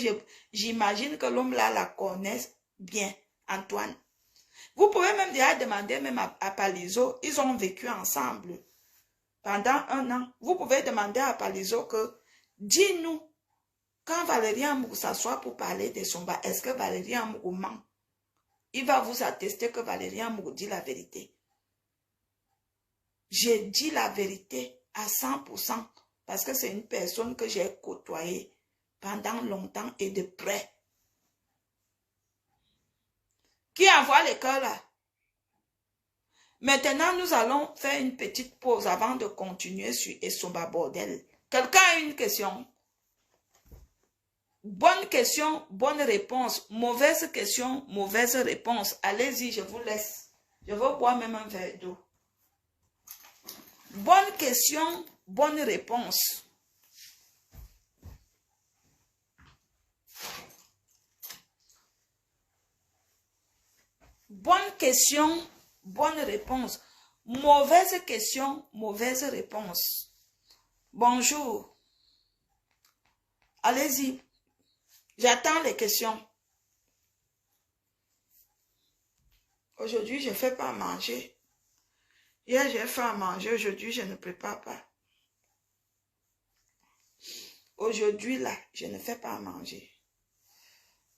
j'imagine que l'homme là la connaît bien, Antoine. Vous pouvez même déjà demander même à Palizo, ils ont vécu ensemble pendant 1 an. Vous pouvez demander à Palizo que, dis-nous, quand Valérie Amourou s'assoit pour parler de Somba, est-ce que Valérie Amourou ment? Il va vous attester que Valérie Amourou dit la vérité. J'ai dit la vérité à 100% parce que c'est une personne que j'ai côtoyée pendant longtemps et de près. Qui envoie les cœurs là? Maintenant, nous allons faire une petite pause avant de continuer sur Esomba Bordel. Quelqu'un a une question? Bonne question, bonne réponse. Mauvaise question, mauvaise réponse. Allez-y, je vous laisse. Je veux boire même un verre d'eau. Bonne question, bonne réponse. Bonne question, bonne réponse. Mauvaise question, mauvaise réponse. Bonjour. Allez-y. J'attends les questions. Aujourd'hui, je ne fais pas à manger. Hier, j'ai fait à manger. Aujourd'hui, je ne prépare pas. Aujourd'hui, là, je ne fais pas à manger.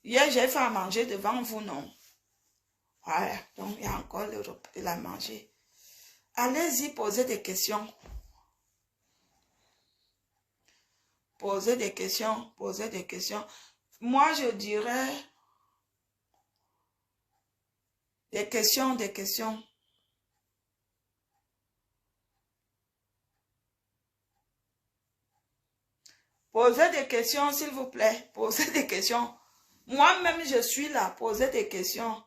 Hier, j'ai fait à manger devant vous, non? Voilà, donc il y a encore le repas de la manger. Allez-y, posez des questions. Posez des questions, posez des questions. Moi, je dirais des questions, des questions. Posez des questions, s'il vous plaît. Posez des questions. Moi-même, je suis là. Posez des questions.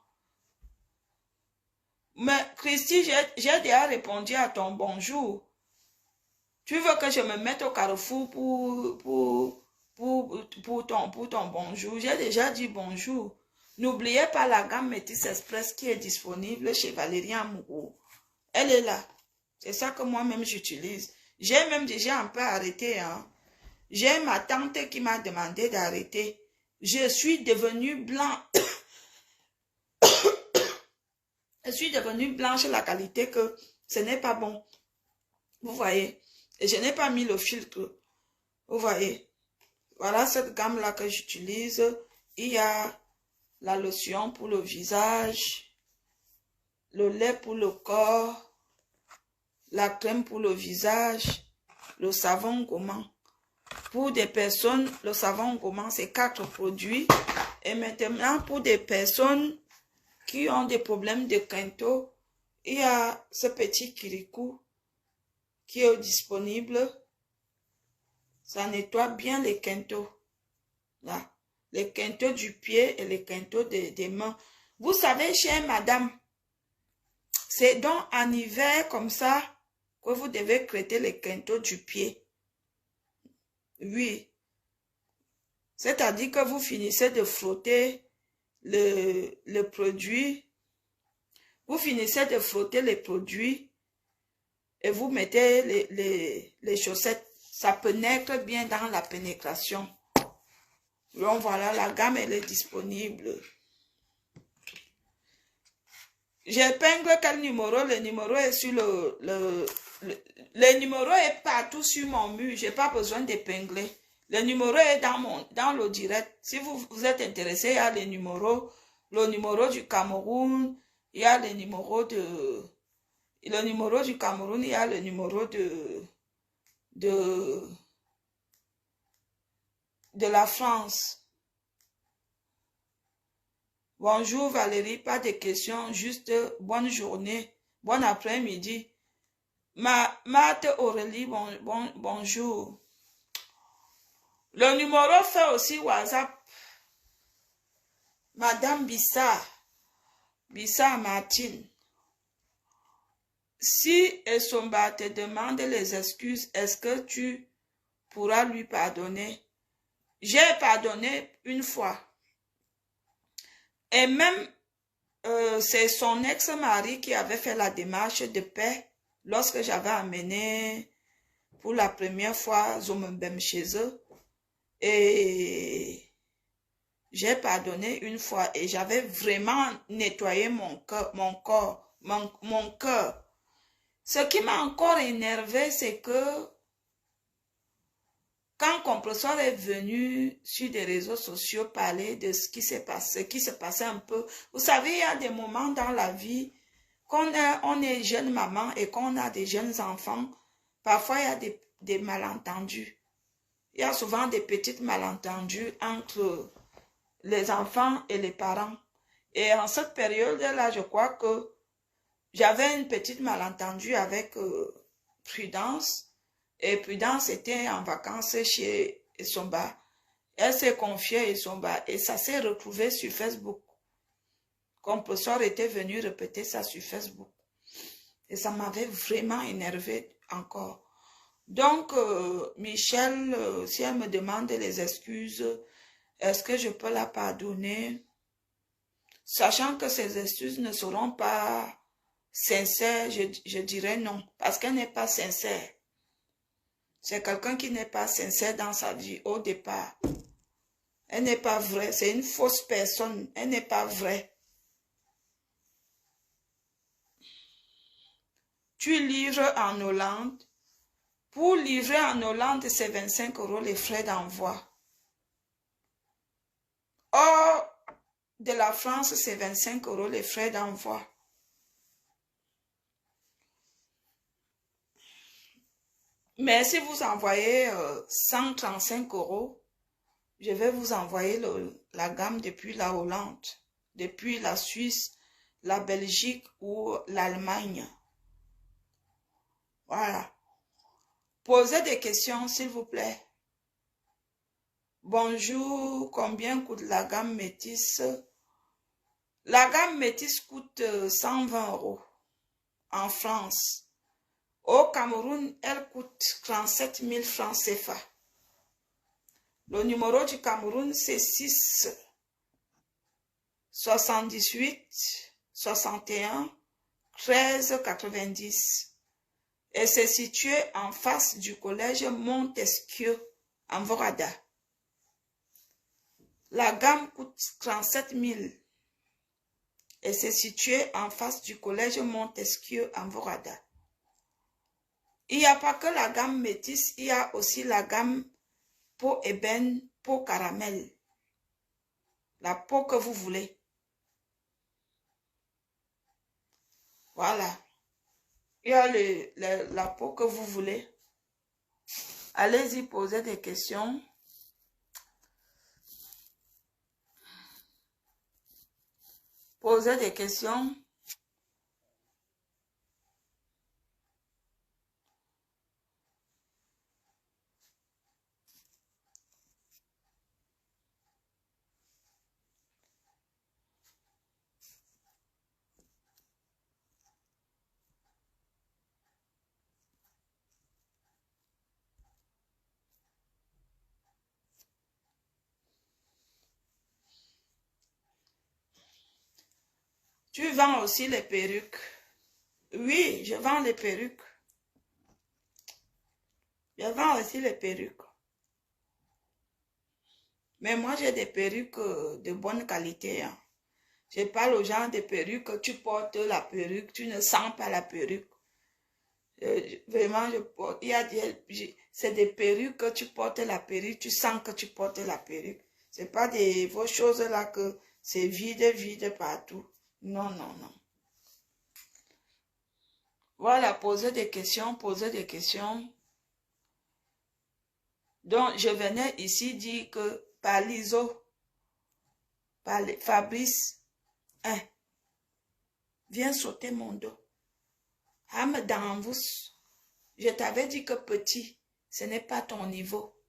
Mais Christy, j'ai déjà répondu à ton bonjour. Tu veux que je me mette au carrefour pour ton bonjour? J'ai déjà dit bonjour. N'oubliez pas la gamme Métis Express qui est disponible chez Valérie Amourou. Elle est là. C'est ça que moi-même j'utilise. J'ai même déjà un peu arrêté. Hein. J'ai ma tante qui m'a demandé d'arrêter. Je suis devenue blanc. Je suis devenue blanche la qualité que ce n'est pas bon. Vous voyez. Et je n'ai pas mis le filtre. Vous voyez. Voilà cette gamme-là que j'utilise. Il y a la lotion pour le visage, le lait pour le corps, la crème pour le visage, le savon gommant. Pour des personnes, le savon gommant, c'est 4 produits. Et maintenant, pour des personnes qui ont des problèmes de quinto, il y a ce petit Kirikou qui est disponible. Ça nettoie bien les quintos. Là. Les quintos du pied et les quintos des mains. Vous savez, chère madame, c'est donc en hiver comme ça que vous devez traiter les quintos du pied. Oui. C'est-à-dire que vous finissez de frotter le produit. Vous finissez de frotter les produits et vous mettez les chaussettes. Ça pénètre bien dans la pénétration. Donc voilà, la gamme elle est disponible. J'épingle quel numéro? Le numéro est sur le numéro est partout sur mon mur. Je n'ai pas besoin d'épingler. Le numéro est dans le direct. Si vous êtes intéressé, il y a le numéro du Cameroun, il y a le numéro du Cameroun, il y a le numéro de la France. Bonjour Valérie, pas de questions, juste bonne journée, bon après-midi. Marthe Aurélie, bonjour. Le numéro fait aussi WhatsApp. Madame Bissa Martine. Si Esomba te demande les excuses, est-ce que tu pourras lui pardonner? J'ai pardonné une fois. Et même, c'est son ex-mari qui avait fait la démarche de paix lorsque j'avais amené pour la première fois Zomembem chez eux. Et j'ai pardonné une fois et j'avais vraiment nettoyé mon cœur. Ce qui m'a encore énervé, c'est que quand Compresseur est venu sur des réseaux sociaux parler de ce qui s'est passé un peu, vous savez, il y a des moments dans la vie, quand on est jeune maman et qu'on a des jeunes enfants, parfois il y a des malentendus. Il y a souvent des petites malentendus entre les enfants et les parents. Et en cette période-là, je crois que j'avais une petite malentendue avec Prudence. Et Prudence était en vacances chez Esomba. Elle s'est confiée à Esomba et ça s'est retrouvé sur Facebook. Compresseur était venu répéter ça sur Facebook. Et ça m'avait vraiment énervé encore. Donc, Michel, si elle me demande les excuses, est-ce que je peux la pardonner? Sachant que ces excuses ne seront pas sincères, je dirais non. Parce qu'elle n'est pas sincère. C'est quelqu'un qui n'est pas sincère dans sa vie au départ. Elle n'est pas vraie. C'est une fausse personne. Elle n'est pas vraie. Tu livres en Hollande. Pour livrer en Hollande, c'est 25 € les frais d'envoi. Hors de la France, c'est 25 € les frais d'envoi. Mais si vous envoyez 135 €, je vais vous envoyer la gamme depuis la Hollande, depuis la Suisse, la Belgique ou l'Allemagne. Voilà. Posez des questions, s'il vous plaît. Bonjour, combien coûte la gamme métisse? La gamme métisse coûte 120 € en France. Au Cameroun, elle coûte 37 000 francs CFA. Le numéro du Cameroun, c'est 6 78 61 13 90. Et c'est situé en face du collège Montesquieu, en Vorada. La gamme coûte 37 000. Et c'est situé en face du collège Montesquieu, en Vorada. Il n'y a pas que la gamme métisse, il y a aussi la gamme peau ébène, peau caramel. La peau que vous voulez. Voilà. Il y a la peau que vous voulez. Allez-y, posez des questions. Posez des questions. Tu vends aussi les perruques? Oui, je vends les perruques. Je vends aussi les perruques. Mais moi, j'ai des perruques de bonne qualité. Hein. Je parle aux gens des perruques. Tu portes la perruque, tu ne sens pas la perruque. Vraiment, c'est des perruques que tu portes la perruque, tu sens que tu portes la perruque. C'est pas vos choses là que c'est vide partout. Non, non, non. Voilà, posez des questions, posez des questions. Donc, je venais ici dire que par l'ISO, par Fabrice, hein, viens sauter mon dos. Âme dans vous. Je t'avais dit que petit, ce n'est pas ton niveau.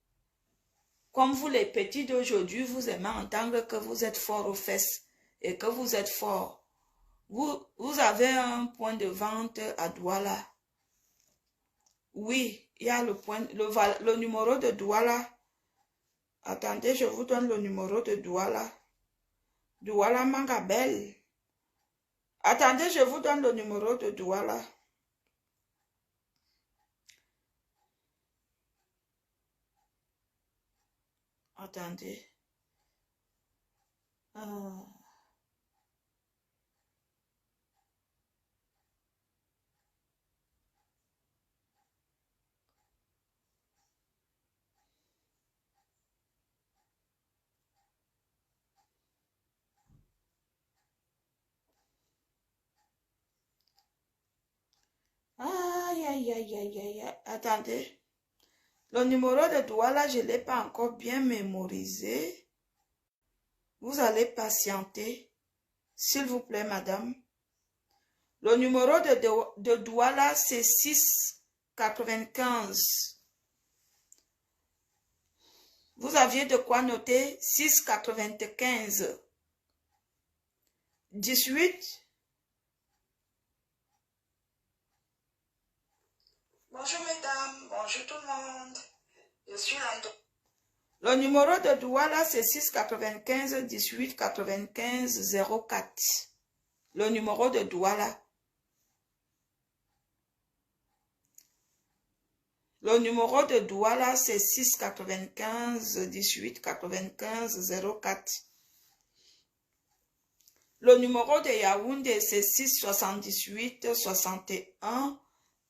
Comme vous les petits d'aujourd'hui, vous aimez entendre que vous êtes fort aux fesses et que vous êtes fort. Vous avez un point de vente à Douala. Oui, il y a le numéro de Douala. Attendez, je vous donne le numéro de Douala. Douala Mangabel. Attendez, je vous donne le numéro de Douala. Attendez. Aïe, aïe, aïe, aïe, aïe. Attendez. Le numéro de Douala, je ne l'ai pas encore bien mémorisé. Vous allez patienter. S'il vous plaît, madame. Le numéro de Douala, c'est 6,95. Vous aviez de quoi noter 6,95. 18. Bonjour mesdames, bonjour tout le monde. Je suis là. Le numéro de Douala, c'est 6,95 18 95 04. Le numéro de Douala. Le numéro de Douala, c'est 6,95 18 95 04. Le numéro de Yaoundé, c'est 678 61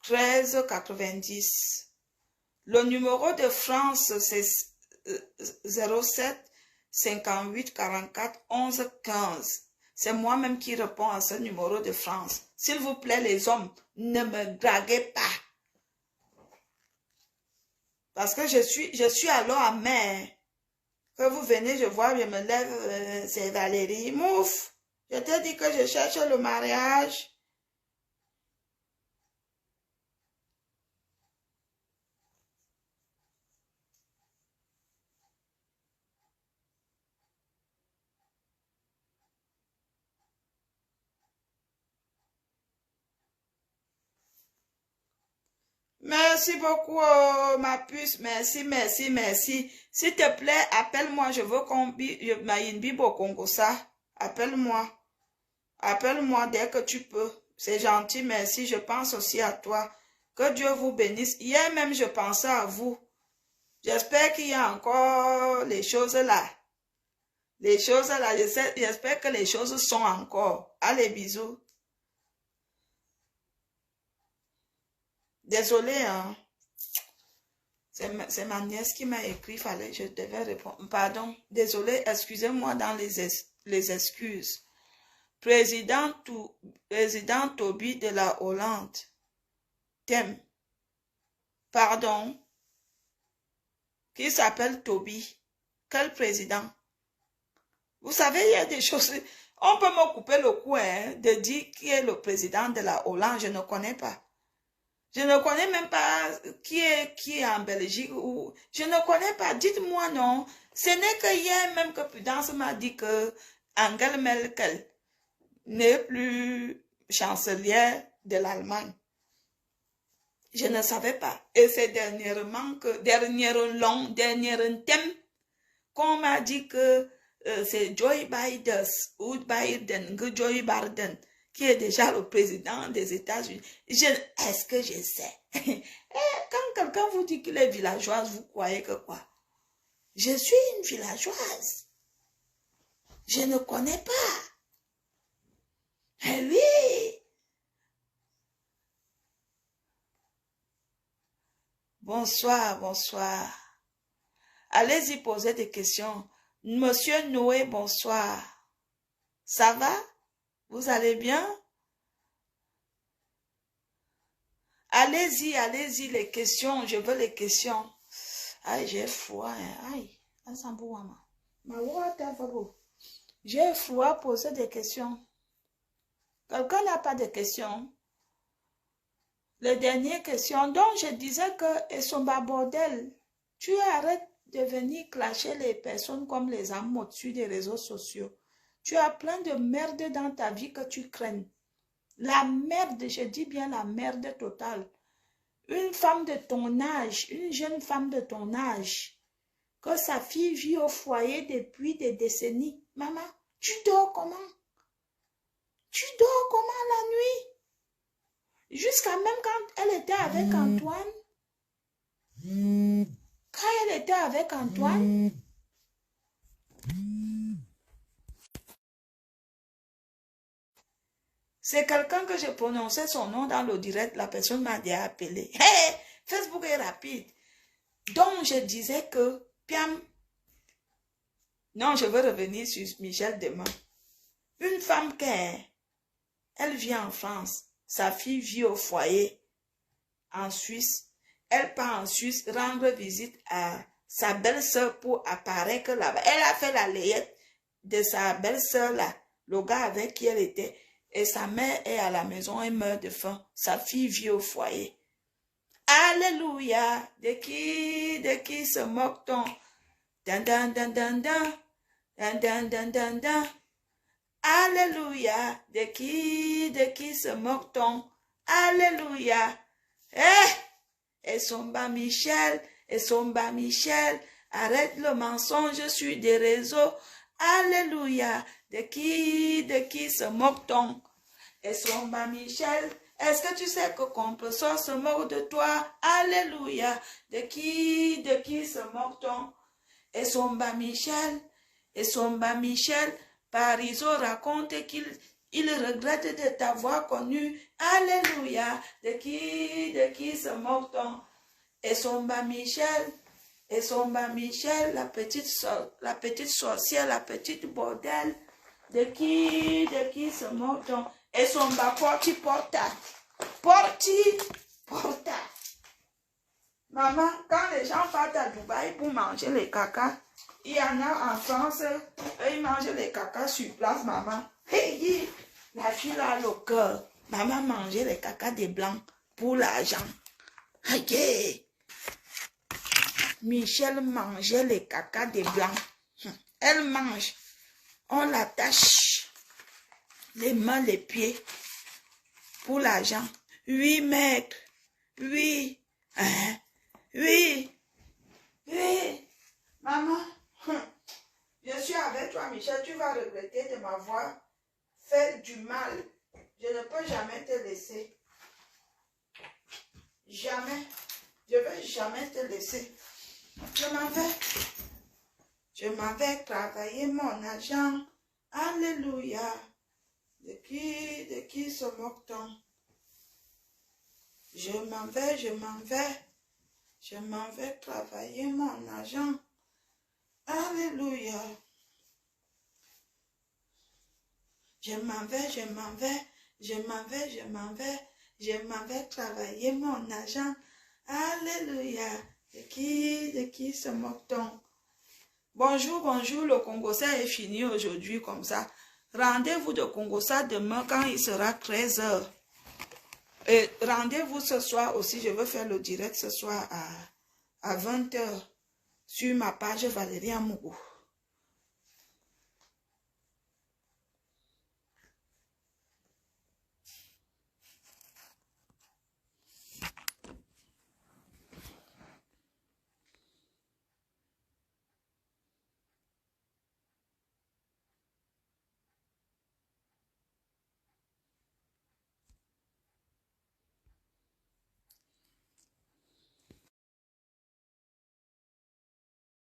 13 90. Le numéro de France, c'est 07 58 44 11 15. C'est moi-même qui réponds à ce numéro de France. S'il vous plaît, les hommes, ne me draguez pas. Parce que je suis alors à mer. Que vous venez, je vois, je me lève, c'est Valérie. Mouf! Je te dis que je cherche le mariage. Merci beaucoup, ma puce. Merci, merci, merci. S'il te plaît, appelle-moi. Je veux qu'on bibo au Congo ça. Appelle-moi. Appelle-moi dès que tu peux. C'est gentil, merci. Je pense aussi à toi. Que Dieu vous bénisse. Hier même, je pensais à vous. J'espère qu'il y a encore les choses là. Les choses là, j'espère que les choses sont encore. Allez, bisous. Désolé, hein. C'est ma nièce qui m'a écrit, je devais répondre. Pardon, désolé, excusez-moi dans les excuses. Président Toby de la Hollande. Thème. Pardon. Qui s'appelle Toby? Quel président? Vous savez, il y a des choses... On peut me couper le cou de dire qui est le président de la Hollande. Je ne connais pas. Je ne connais même pas qui est en Belgique. Ou je ne connais pas. Dites-moi non. Ce n'est que hier même que Prudence m'a dit que Angela Merkel n'est plus chancelière de l'Allemagne. Je ne savais pas. Et c'est dernier thème qu'on m'a dit que c'est Joe Biden Joe Biden qui est déjà le président des États-Unis. Est-ce que je sais? Quand quelqu'un vous dit qu'il est villageoise, vous croyez que quoi? Je suis une villageoise. Je ne connais pas. Eh oui. Bonsoir, bonsoir. Allez-y poser des questions. Monsieur Noé, bonsoir. Ça va? Vous allez bien? Allez-y, allez-y, les questions. Je veux les questions. Aïe, j'ai froid. Aïe, j'ai froid, poser des questions. Quelqu'un n'a pas de questions? Les dernières questions. Donc, je disais que Esomba bordel, tu arrêtes de venir clasher les personnes comme les âmes au-dessus des réseaux sociaux. Tu as plein de merde dans ta vie que tu craignes. La merde, je dis bien la merde totale. Une femme de ton âge, une jeune femme de ton âge, que sa fille vit au foyer depuis des décennies. Maman, tu dors comment? Tu dors comment la nuit? Jusqu'à même quand elle était avec Antoine. Quand elle était avec Antoine. C'est quelqu'un que j'ai prononcé son nom dans le direct. La personne m'a déjà appelé. Hey, Facebook est rapide. Donc, je disais que, Piam, non, je veux revenir sur Michel demain. Une femme elle vient en France. Sa fille vit au foyer en Suisse. Elle part en Suisse rendre visite à sa belle-sœur pour apparaître là-bas. Elle a fait la layette de sa belle-sœur là, le gars avec qui elle était. Et sa mère est à la maison, elle meurt de faim. Sa fille vit au foyer. Alléluia. De qui se moque-t-on? Dan, dan, dan, dan, dan. Dan, dan, dan, dan, dan. Alléluia. De qui se moque-t-on? Alléluia. Esomba Michel, Esomba Michel. Arrête le mensonge sur des réseaux. Alléluia. De qui se moque-t-on? Esomba Michel. Est-ce que tu sais que Compressor se moque de toi? Alléluia. De qui se moque-t-on? Esomba Michel. Esomba Michel. Parizeau raconte qu'il regrette de t'avoir connu. Alléluia. De qui se moque-t-on? Esomba Michel. Esomba Michel, la petite sorcière, la petite bordel. De qui se moque-t-on? Esomba porti porta. Maman, quand les gens partent à Dubaï pour manger les cacas, il y en a en France, ils mangent les cacas sur place, maman. Hey, la fille a le cœur. Maman mangeait les cacas des blancs pour l'argent. Hey, Michel mangeait les cacas des blancs. Elle mange. On l'attache les mains, les pieds pour l'argent. Oui, maître. Oui. Hein? Oui. Oui. Maman, je suis avec toi, Michel. Tu vas regretter de m'avoir fait du mal. Je ne peux jamais te laisser. Jamais. Je ne vais jamais te laisser. Je m'en vais. Je m'en vais travailler mon argent. Alléluia. De qui se moque-t-on? Je m'en vais, je m'en vais. Je m'en vais travailler mon argent. Alléluia. Je m'en vais, je m'en vais. Je m'en vais, je m'en vais. Je m'en vais travailler mon argent. Alléluia. De qui se moque-t-on? Bonjour, bonjour. Le Congossa est fini aujourd'hui comme ça. Rendez-vous de Congossa demain quand il sera 13 h. Et rendez-vous ce soir aussi. Je veux faire le direct ce soir à 20 h sur ma page Valérie Amougou.